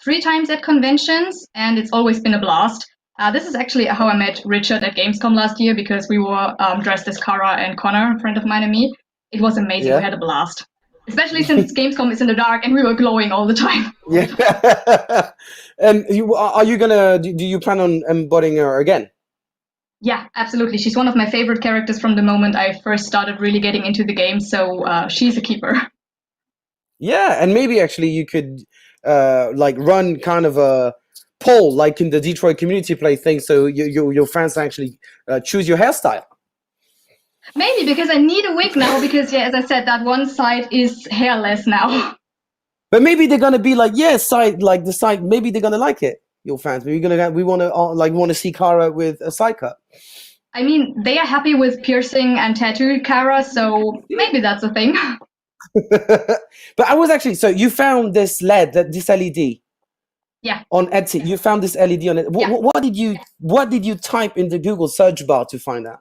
3 times at conventions, and it's always been a blast. This is actually how I met Richard at Gamescom last year, because we were dressed as Kara and Connor, a friend of mine and me. It was amazing. We had a blast, especially since Gamescom is in the dark and we were glowing all the time. Yeah. And are you gonna? Do you plan on embodying her again? Yeah, absolutely. She's one of my favorite characters from the moment I first started really getting into the game. So she's a keeper. Yeah, and maybe actually you could like run kind of a poll, like in the Detroit Community Play thing, so your fans actually choose your hairstyle. Maybe because I need a wig now because, yeah, as I said, that one side is hairless now. But maybe they're gonna be like, yeah, the side. Maybe they're gonna like it. Your fans. We want to see Kara with a side cut. I mean, they are happy with piercing and tattooed Kara, so maybe that's a thing. But I was actually, so you found this this LED. Yeah. On Etsy, you found this LED on it. What did you type in the Google search bar to find that?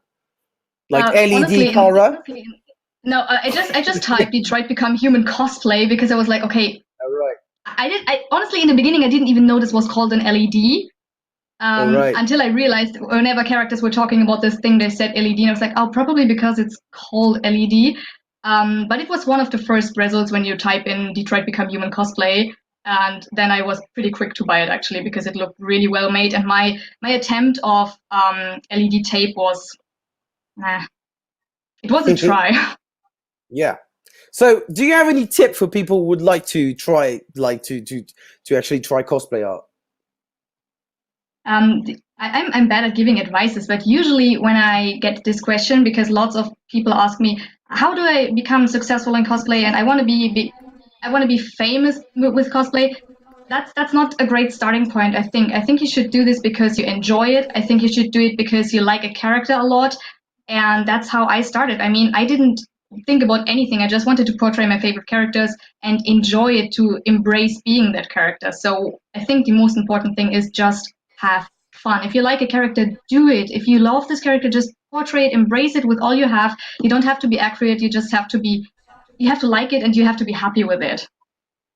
Like LED Kara? No, I just typed Detroit Become Human cosplay because I was like, okay. All right. I honestly, in the beginning, I didn't even know this was called an LED. Until I realized whenever characters were talking about this thing, they said LED, and I was like, oh, probably because it's called LED. But it was one of the first results when you type in Detroit Become Human cosplay, and then I was pretty quick to buy it actually because it looked really well made, and my attempt of LED tape was, it was a try. Yeah. So, do you have any tip for people who would like to try, to actually try cosplay art? I'm bad at giving advices, but usually when I get this question, because lots of people ask me, how do I become successful in cosplay? And I want to be famous with cosplay. That's not a great starting point. I think you should do this because you enjoy it. I think you should do it because you like a character a lot, and that's how I started. I mean, I didn't think about anything. I just wanted to portray my favorite characters and enjoy it, to embrace being that character. So I think the most important thing is just have fun. If you like a character, do it. If you love this character, just portray it, embrace it with all you have. You don't have to be accurate. You just have to like it, and you have to be happy with it.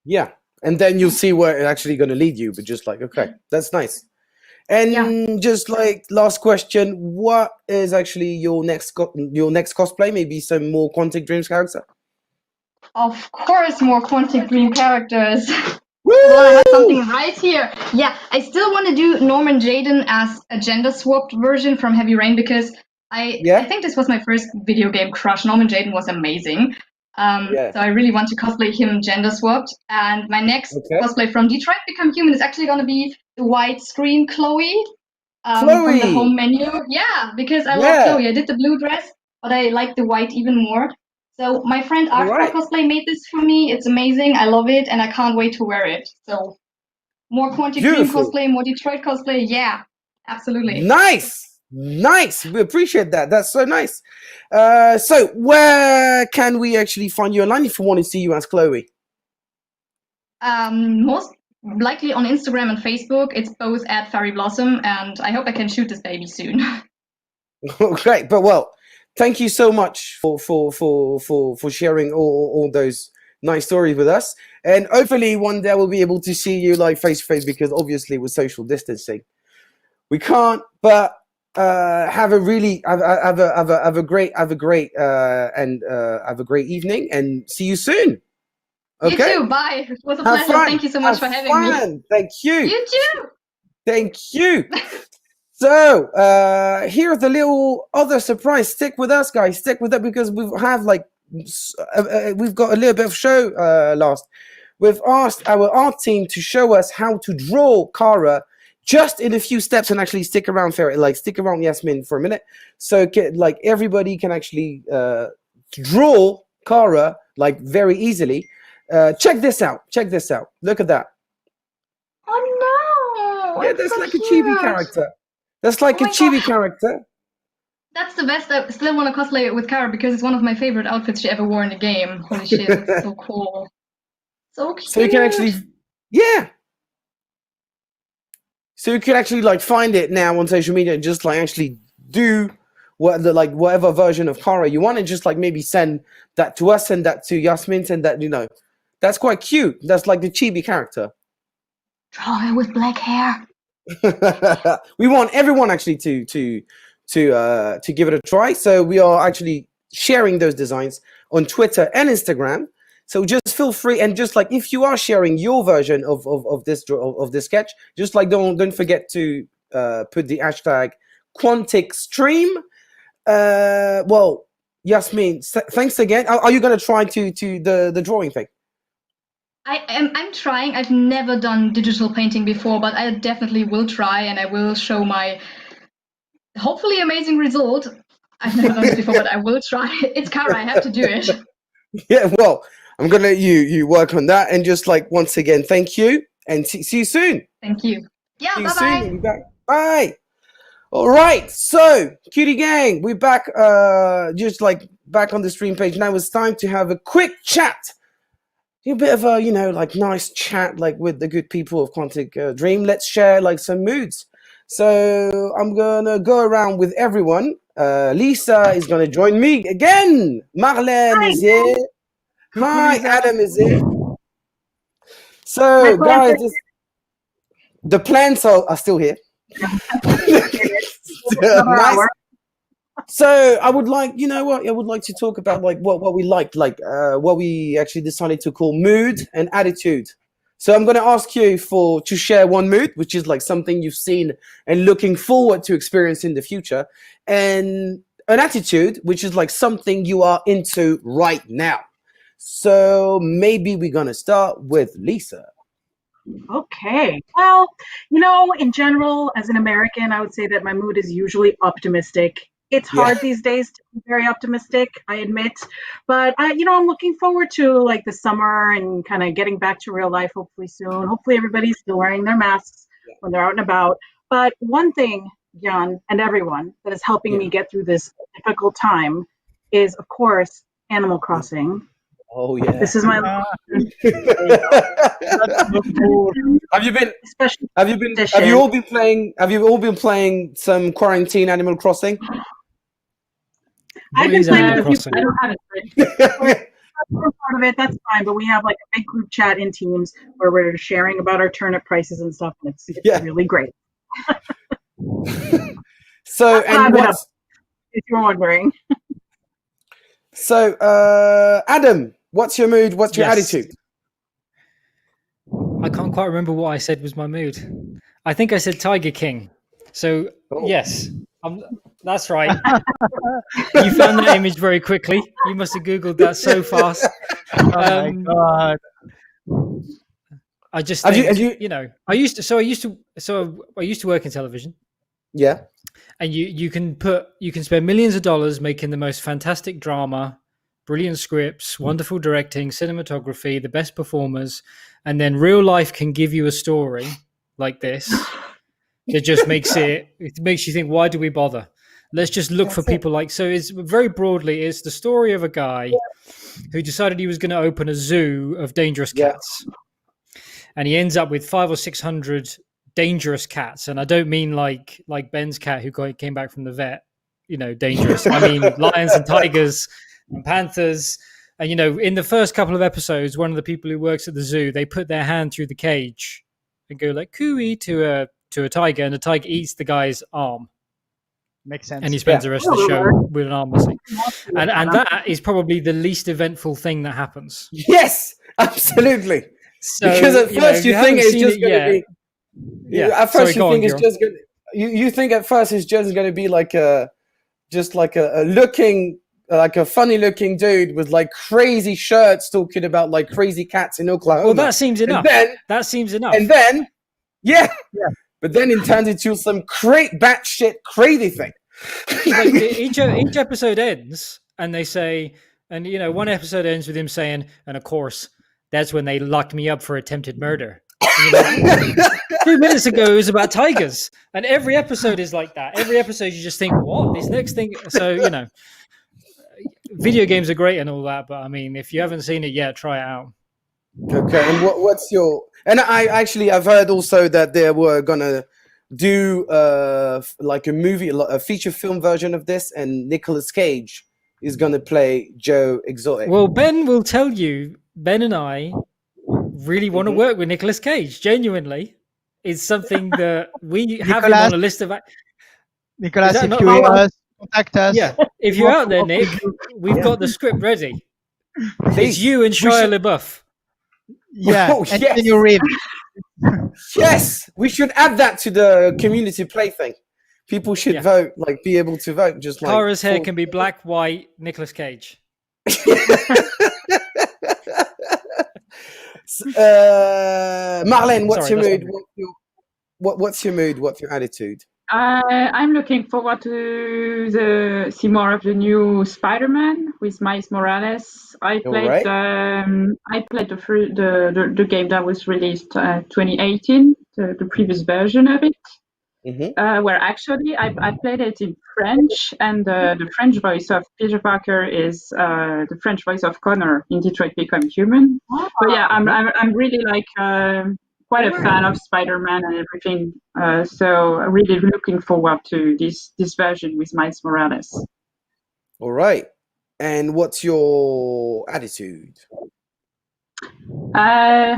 Yeah. And then you'll see where it's actually going to lead you. But just like, okay, that's nice. And just like last question, what is actually your next cosplay? Maybe some more Quantic Dreams character? Of course, more Quantic Dream characters. Well, I have something right here. Yeah, I still want to do Norman Jaden as a gender swapped version from Heavy Rain because I think this was my first video game crush. Norman Jaden was amazing. So I really want to cosplay him gender swapped. And my next cosplay from Detroit Become Human is actually going to be the widescreen Chloe, from the home menu. Yeah, because I love Chloe. I did the blue dress, but I like the white even more. So my friend Art Cosplay made this for me. It's amazing. I love it, and I can't wait to wear it. So more Quantic Dream cosplay, more Detroit cosplay. Yeah, absolutely. Nice. We appreciate that. That's so nice. So where can we actually find you online if we want to see you as Chloe? Most likely on Instagram and Facebook. It's both at Fairy Blossom, and I hope I can shoot this baby soon. Great, but well, thank you so much for sharing all those nice stories with us, and hopefully one day we'll be able to see you like face to face, because obviously with social distancing we can't. But have a great evening, and see you soon. Okay. You too. Bye. It was a pleasure. Thank you so much for having me. Thank you. You too. Thank you. So here's the little other surprise. Stick with us, guys. Stick with it, because we've got a little bit of show last. We've asked our art team to show us how to draw Kara just in a few steps, and actually stick around, stick around, Yasmin, for a minute, so everybody can actually draw Kara very easily. Check this out. Look at that. Oh no! Yeah, that's so like cute. A chibi character. That's like a chibi character. That's the best. I still want to cosplay it with Kara because it's one of my favorite outfits she ever wore in the game. Holy shit, it's so cool. So cute. So you can actually, So you can actually find it now on social media and just actually do whatever version of Kara you want, and just maybe send that to us, send that to Yasmin, send that, that's quite cute. That's like the chibi character. Draw her with black hair. We want everyone actually to give it a try. So we are actually sharing those designs on Twitter and Instagram. So just feel free, and just if you are sharing your version of this sketch, just don't forget to put the hashtag Quantic Stream. Well, Yasmin, thanks again. Are you going to try to the drawing thing? I'm trying. I've never done digital painting before, but I definitely will try, and I will show my hopefully amazing result. I've never done it before, but I will try. It's Kara, I have to do it. Yeah, well, I'm gonna let you work on that, and just like once again, thank you, and see you soon. Thank you. Yeah, See you bye soon. bye. We'll be back. Bye. All right, so Cutie Gang, we're back. Just like back on the stream page now. It's time to have a quick chat. A bit of a like nice chat like with the good people of Quantic Dream. Let's share like some moods. So I'm gonna go around with everyone. Lisa is gonna join me again. Marlene is here. Hi, Adam is here. So guys, the plants are still here. Nice. So I would like, I would like to talk about like what we liked, like what we actually decided to call mood and attitude. So I'm going to ask you to share one mood, which is like something you've seen and looking forward to experience in the future, and an attitude, which is like something you are into right now. So maybe we're going to start with Lisa. Okay. Well, in general, as an American, I would say that my mood is usually optimistic. It's hard these days to be very optimistic, I admit. But I'm looking forward to like the summer and kind of getting back to real life hopefully soon. Hopefully everybody's still wearing their masks when they're out and about. But one thing, Jan, and everyone that is helping me get through this difficult time is, of course, Animal Crossing. Oh yeah. This is my Have you all been playing some quarantine Animal Crossing? I've been playing Animal Crossing? I don't have it. Part of it, that's fine, but we have like a big group chat in Teams where we're sharing about our turnip prices and stuff, and it's really great. So, and what's, if you're wondering. So, Adam, what's your mood? What's your attitude? I can't quite remember what I said was my mood. I think I said Tiger King. So, yes, that's right. You found that image very quickly. You must have Googled that so fast. Oh my God. I just think, I used to work in television. Yeah. And you can spend millions of dollars making the most fantastic drama, brilliant scripts, wonderful directing, cinematography, the best performers, and then real life can give you a story like this that just makes you think, why do we bother? Let's just look for people like, so it's very broadly, it's the story of a guy who decided he was going to open a zoo of dangerous cats. And he ends up with 500 or 600 dangerous cats. And I don't mean like Ben's cat who came back from the vet, dangerous. I mean lions and tigers and panthers. And, in the first couple of episodes, one of the people who works at the zoo, they put their hand through the cage and go like cooey to a tiger, and the tiger eats the guy's arm. Makes sense. And he spends the rest of the show with an arm missing. And that is probably the least eventful thing that happens. Yes, absolutely. So, because at first you think it's just going to be... Yeah. At first you think it's just going to... You think at first it's just going to be like a funny looking dude with like crazy shirts talking about like crazy cats in Oklahoma. Well, that seems enough. That seems enough. And then, but then it turns into some batshit crazy thing. Like each episode ends, and they say, and one episode ends with him saying, and of course, that's when they locked me up for attempted murder. 2 minutes ago, it was about tigers, and every episode is like that. Every episode, you just think, what? This next thing. So video games are great and all that, but I mean, if you haven't seen it yet, try it out. Okay, and what's your? And I've heard also that they were gonna do like a movie, a feature film version of this, and Nicolas Cage is gonna play Joe Exotic. Well, Ben will tell you. Ben and I really want to work with Nicolas Cage. Genuinely, it's something that we have him on a list of. Nicolas, if you hear us, contact us. Yeah, if you're out there, Nick, we've got the script ready. It's you and Shia LaBeouf. Yeah, and you read. Yes, we should add that to the community play thing. People should vote, like be able to vote. Just like Kara's hair can be black, white, Nicolas Cage. Marlene, what's your mood? What's your mood? What's your attitude? I'm looking forward to see more of the new Spider-Man with Miles Morales. I played the game that was released 2018, the previous version of it. Where actually I played it in French, and the French voice of Peter Parker is the French voice of Connor in Detroit Become Human. But yeah, I'm really like quite a fan of Spider-Man and everything. So really looking forward to this version with Miles Morales. All right. And what's your attitude? I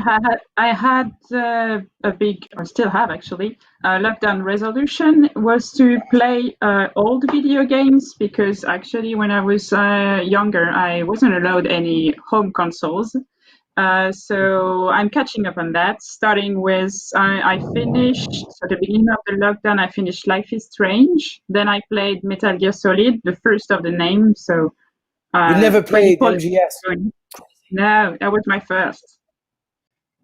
had a big, or still have actually, lockdown resolution was to play old video games, because actually when I was younger, I wasn't allowed any home consoles. So I'm catching up on that, starting with, I finished, at the beginning of the lockdown, I finished Life is Strange. Then I played Metal Gear Solid, the first of the name. So you never played MGS? No, that was my first.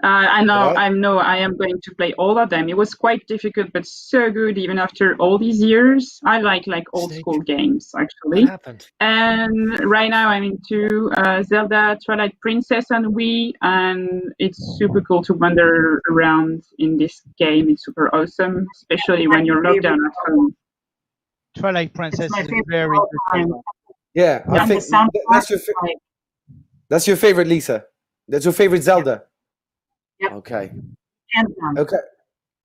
I know I am going to play all of them. It was quite difficult, but so good even after all these years. I like old school games, actually. What happened? And right now I'm into Zelda Twilight Princess on Wii, and it's super cool to wander around in this game. It's super awesome, especially when you're locked down at home. Twilight Princess is a very good game. Yeah, I think that's your favorite, Lisa. That's your favorite Zelda. Yep. Okay. And okay.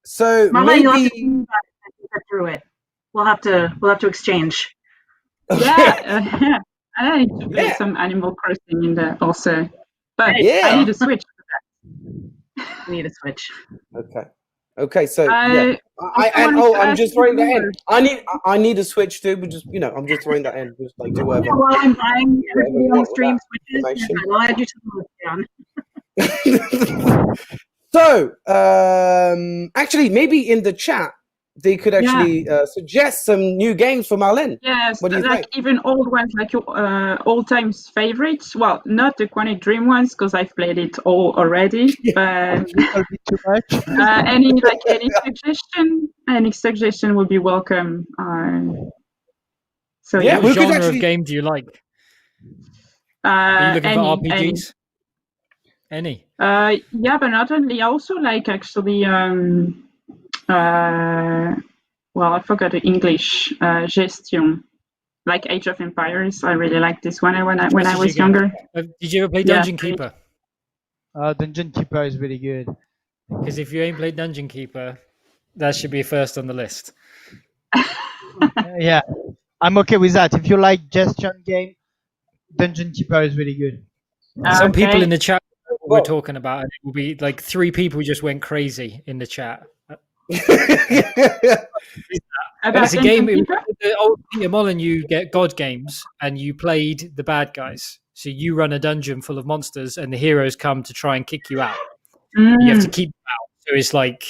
So Mama, maybe you'll have to get through it. We'll have to exchange. Yeah, I need to play some Animal Crossing in there also, but I need a Switch for that. We need a Switch. Okay. Okay, so I'm just throwing that in. I need a Switch too, but just I'm just throwing that in. Just like do whatever. Yeah, well, I'm buying everybody on the stream Switches, and I'll add you to the list, John. So, actually, maybe in the chat they could actually suggest some new games for Marlene. Yes, what do you think? Even old ones, like your all-time favorites. Well, not the Quantic Dream ones, because I've played it all already. But too much. any suggestion? Any suggestion would be welcome. So yeah, what genre of game do you like? Are you looking for RPGs? Any? Yeah, but not only. I also like actually. Well, I forgot the English. Gestion, like Age of Empires. I really liked this one when I was younger. Did you ever play Dungeon Keeper? Dungeon Keeper is really good. Because if you ain't played Dungeon Keeper, that should be first on the list. Yeah, I'm okay with that. If you like Gestion game, Dungeon Keeper is really good. Some people in the chat we're talking about it will be like 3 people just went crazy in the chat. It's a game. The old Peter Molyneux get God games, and you played the bad guys. So you run a dungeon full of monsters, and the heroes come to try and kick you out. You have to keep them out. So it's like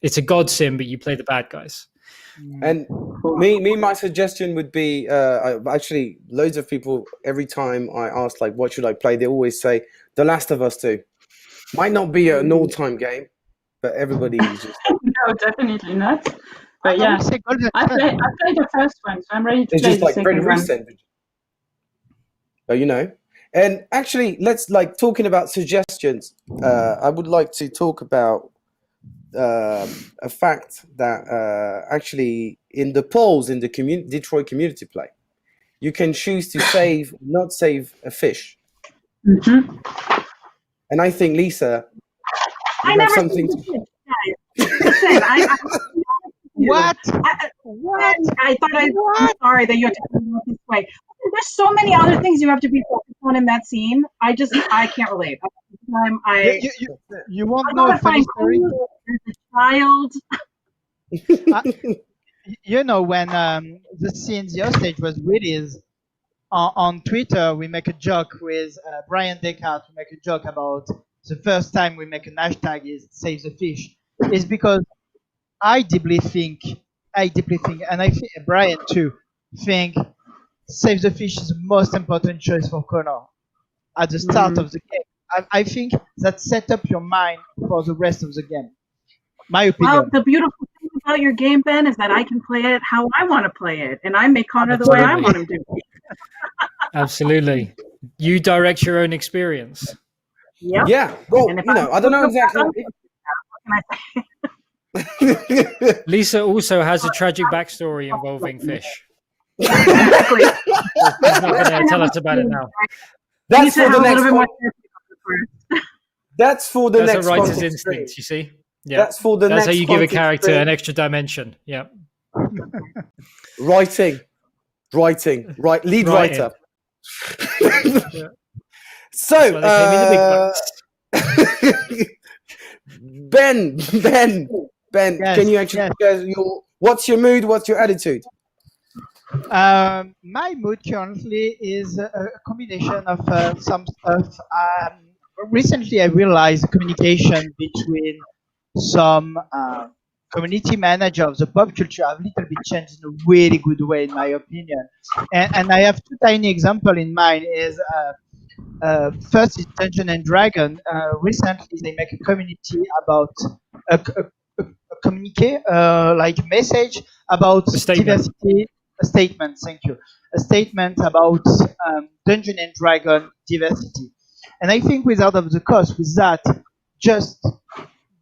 it's a God sim, but you play the bad guys. And my suggestion would be actually loads of people, every time I ask like what should I play, they always say The Last of Us 2. Might not be an all-time game, but everybody's just no, definitely not. But yeah, I played the first one, so I'm ready to play the second one. Recent. But and actually, let's talking about suggestions. I would like to talk about a fact that actually in the polls in the Detroit community play, you can choose to save, not save a fish. And I think Lisa, I never something. What? What? I thought I'm sorry that you had to do it this way. There's so many other things you have to be focused on in that scene. I can't relate. You won't know a funny story? There's a child. When the scene, the hostage was released, on Twitter, we make a joke with Brian Descartes. We make a joke about the first time we make an hashtag is save the fish. It's because I deeply think, and I think Brian too, think save the fish is the most important choice for Connor at the start of the game. I think that set up your mind for the rest of the game. My opinion. Well, the beautiful thing about your game, Ben, is that I can play it how I want to play it, and I make Connor the way I want him to. Absolutely. You direct your own experience. Yep. Yeah. Well, And if you know, I don't know exactly. Lisa also has a tragic backstory involving fish. Exactly. She's not going to tell us about it now. That's for the next. That's for the That's next. a writer's Quantic instinct, Stream. you see. Yeah. That's for the That's next. how you give a Quantic character Stream. an extra dimension. Yeah. Writing, right? Lead Writing. writer. Yeah. So, That's why they came in the big bucks. Ben, Yes, can you actually share what's your mood? What's your attitude? My mood currently is a combination of some stuff. Recently, I realized communication between some community manager of the pop culture have a little bit changed in a really good way, in my opinion. And I have two tiny examples in mind. Is first is Dungeon and Dragon. Recently, they make a community about a communique, like a message about diversity. A statement, thank you. A statement about Dungeon and Dragon diversity. And I think without of the cost, with that, just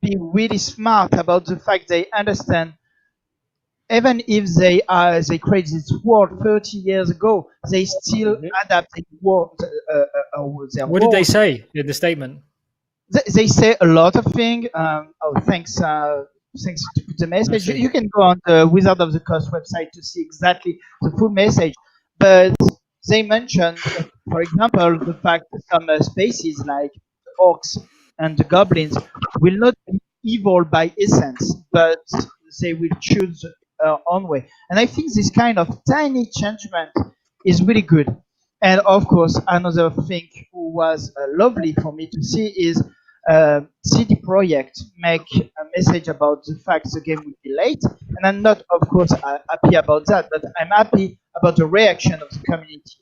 be really smart about the fact they understand. Even if they created this world 30 years ago, they still adapt the world. What did they say in the statement? They say a lot of things. Thanks to the message. You can go on the Wizard of the Coast website to see exactly the full message. But they mention, for example, the fact that some species like the orcs and the goblins will not be evil by essence, but they will choose their own way. And I think this kind of tiny changement is really good. And of course, another thing was lovely for me to see is CD Projekt make a message about the fact the game will be late, and I'm not, of course, happy about that, but I'm happy about the reaction of the community.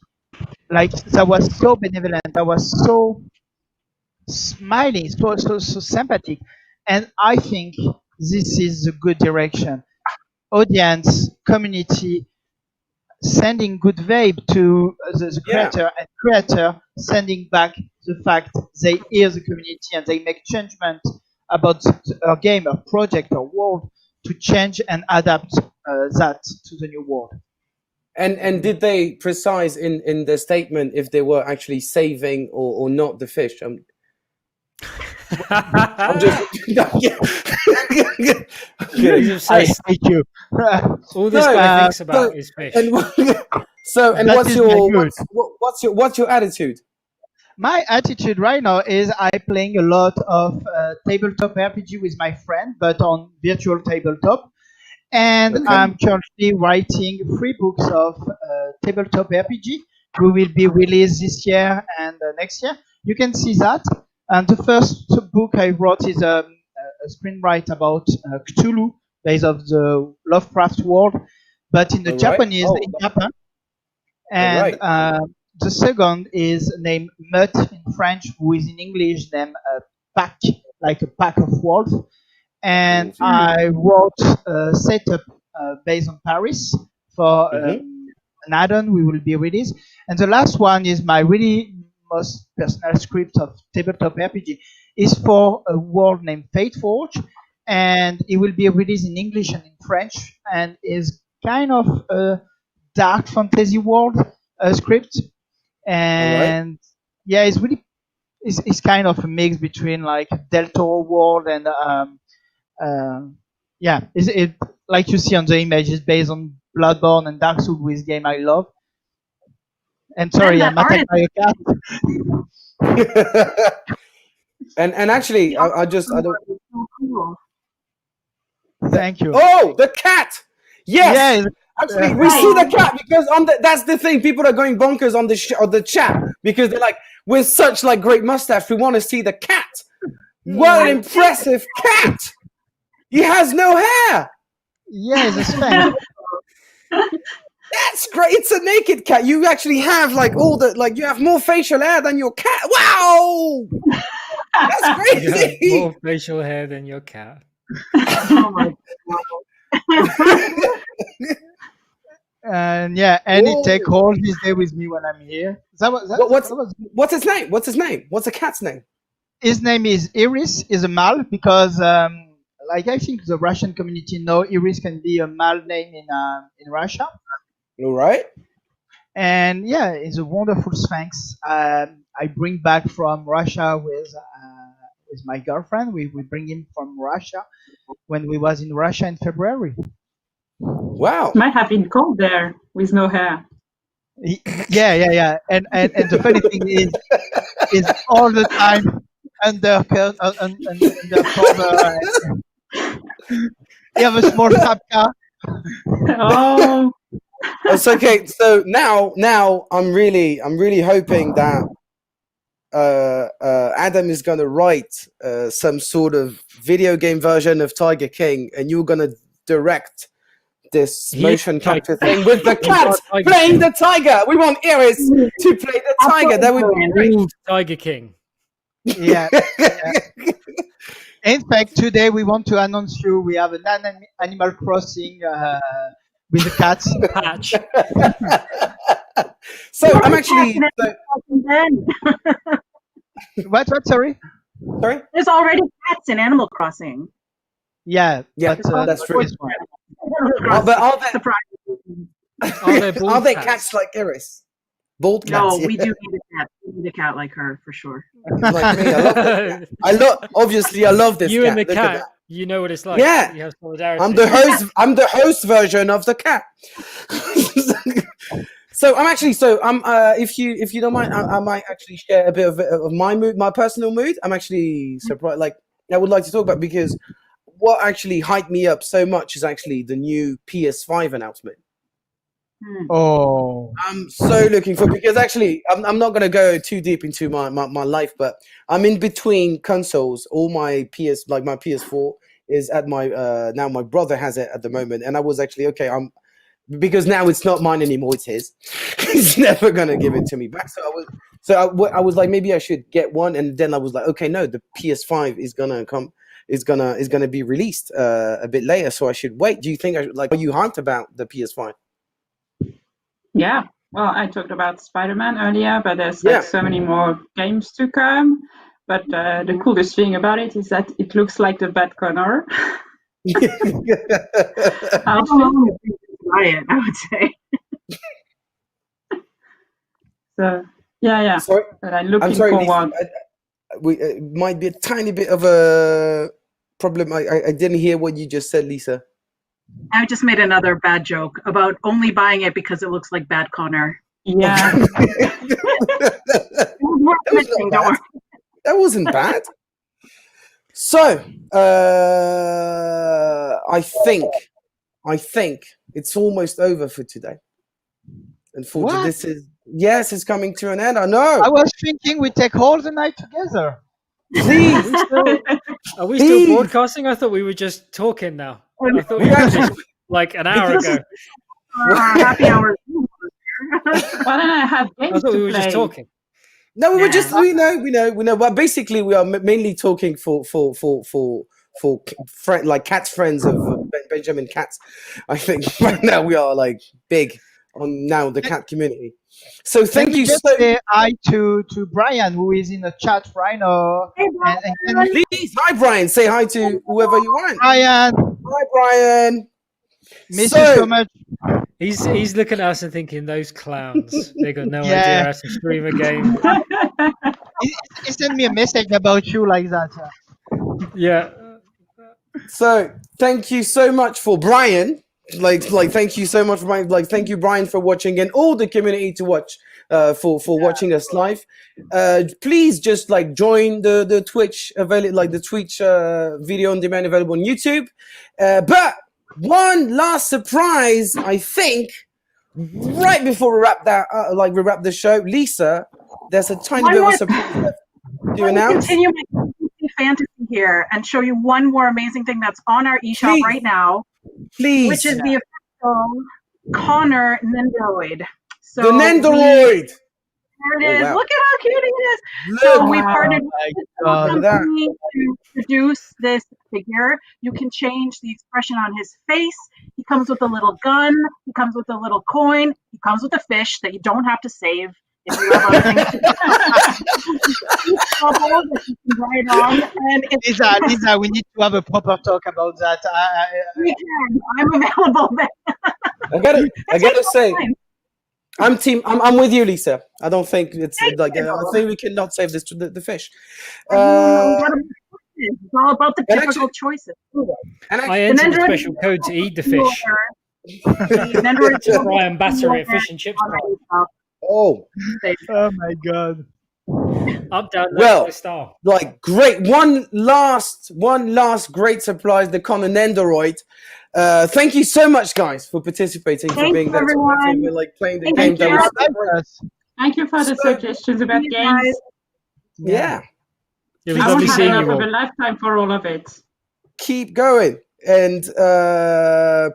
Like, that was so benevolent, that was so smiling, so sympathetic, and I think this is a good direction. Audience, community, sending good vibe to the creator, and creator sending back the fact they hear the community and they make changement about a game, a project, a world to change and adapt that to the new world. And did they precise in the statement if they were actually saving or not the fish? I'm just. I hate you. All this guy thinks about is fish. What's your attitude? My attitude right now is I'm playing a lot of tabletop RPG with my friend, but on virtual tabletop. And I'm currently writing 3 books of tabletop RPG, who will be released this year and next year. You can see that. And the first book I wrote is a screenwrite about Cthulhu, based on the Lovecraft world, but in the Japanese, in Japan. And the second is named Mutt in French, who is in English named Pack, like a pack of wolves. And I wrote a setup based on Paris for an add-on we will be released. And the last one is my really most personal script of tabletop RPG. Is for a world named Fateforge, and it will be released in English and in French, and is kind of a dark fantasy world script. And yeah, it's really it's kind of a mix between like Del Toro world and yeah, it like you see on the image, is based on Bloodborne and Dark Souls, with game I love. And sorry, I'm attacked by a cat. And actually, I don't. Thank you. Oh, the cat! Yes. Actually, we see the cat because that's the thing. People are going bonkers on the chat because they're like, we're such like great mustache. We want to see the cat. What an impressive cat! He has no hair. Yeah, it's a Spanish. That's great. It's a naked cat. You actually have like all the you have more facial hair than your cat. Wow, that's crazy. You have more facial hair than your cat. Oh my God. And yeah, and he take all his day with me when I'm here. What's his name? What's his name? What's the cat's name? His name is Iris. Is a male because, like I think the Russian community know Iris can be a male name in Russia. All right. And yeah, it's a wonderful Sphinx. I bring back from Russia with my girlfriend. We bring him from Russia when we was in Russia in February. Wow. Might have been cold there with no hair. Yeah. And the funny thing is all the time under cover. You have a small sapka. Oh. It's okay. So now I'm really hoping that Adam is gonna write some sort of video game version of Tiger King, and you're gonna direct this motion capture thing with the cat playing the tiger. We want Iris to play the tiger. That would be great. Tiger King. Yeah. In fact, today we want to announce you we have an Animal Crossing with the cats patch. So I'm actually. What? Sorry. There's already cats in Animal Crossing. Yeah. But, that's true. But are they cats like Iris? Bald cats? No, we do need a cat. We need a cat like her for sure. Like me, I love this you cat. And the Look cat. at that. You know what it's like. Yeah. You have solidarity. I'm the host version of the cat. So I'm actually if you don't mind, I might actually share a bit of my mood, my personal mood. I'm actually surprised. Like I would like to talk about because what actually hyped me up so much is actually the new PS5 announcement. Oh, I'm so looking for because actually I'm not gonna go too deep into my life, but I'm in between consoles. All my PS4 is at my now my brother has it at the moment, and I was actually okay. Because now it's not mine anymore; it's his. He's never gonna give it to me back. So I was like maybe I should get one, and then I was like okay, no, the PS5 is gonna come. Is gonna be released a bit later, so I should wait. Do you think are you hyped about the PS5? Yeah, well, I talked about Spider-Man earlier, but there's like so many more games to come. But the coolest thing about it is that it looks like the Bat Connor. How long is it? I would say. So yeah. Sorry? But I'm looking Lisa, forward. it might be a tiny bit of a problem. I didn't hear what you just said, Lisa. I just made another bad joke about only buying it because it looks like Bad Connor. Yeah. That wasn't bad. So I think it's almost over for today. Unfortunately, it's coming to an end. I know. I was thinking we take all the night together. Please. Are we still broadcasting? I thought we were just talking now. I thought we were just like an hour ago. Happy hour. Why don't I have games I thought we to were play? just talking. No, we were just we know. But basically, we are mainly talking for like Cat's friends of Benjamin Katz. I think right now we are like big on now the cat community. So thank you so much. Say hi to Brian, who is in the chat right now. Please, hi Brian. Say hi to whoever you want. Brian. Hi Brian. Miss you so much. He's looking at us and thinking, those clowns, they got no idea how to stream a game. He sent me a message about you like that. Yeah. So thank you so much for Brian. Like thank you so much for Brian. Like thank you Brian for watching and all the community to watch for watching us live. Please just like join the Twitch the Twitch video on demand available on YouTube. But one last surprise, I think, right before we wrap the show, Lisa, there's a tiny bit of a surprise to announce. Continue my fantasy here and show you one more amazing thing that's on our eShop right now. Please. Which is the official Connor Nendoroid. So the Nendoroid. There it is. wow. Look at how cute it is. Look. So we partnered with a Look at that. company to produce this figure. You can change the expression on his face. He comes with a little gun. He comes with a little coin. He comes with a fish that you don't have to save if you have other things to do. That you can write on. And it's Lisa, we need to have a proper talk about that. we can. I'm available then. I gotta say, I'm with you, Lisa. I don't think it's like I think we cannot save this to the fish. It's all about the difficult choices. I entered a special code to eat the fish. Try and batter it, fish and chips. Oh my god! Up, down, well, star. Like great. One last great surprise. The Common Android. Thank you so much, guys, for participating, for being there, like playing the game. Thank you for the suggestions about games. Yeah. It was lovely seeing you all. A lifetime for all of it. Keep going. And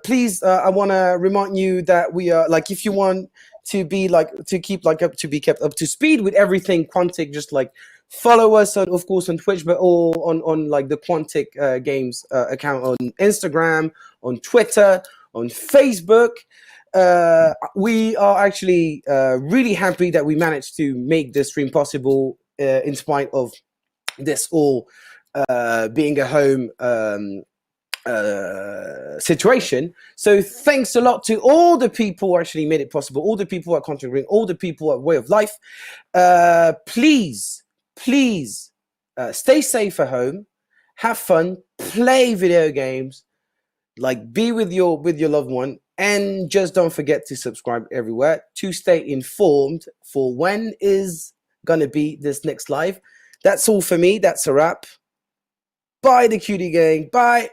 please, I want to remind you that we are like, if you want to be like, to keep like up to be kept up to speed with everything Quantic, just like follow us on, of course, on Twitch, but all on like the Quantic Games account on Instagram, on Twitter, on Facebook. We are actually really happy that we managed to make this stream possible in spite of this all being a home situation. So thanks a lot to all the people who actually made it possible, all the people at Quantic Dream, all the people at Way of Life. Please stay safe at home, have fun, play video games, like be with your loved one, and just don't forget to subscribe everywhere to stay informed for when is gonna be this next live. That's all for me. That's a wrap. Bye, the cutie gang. Bye.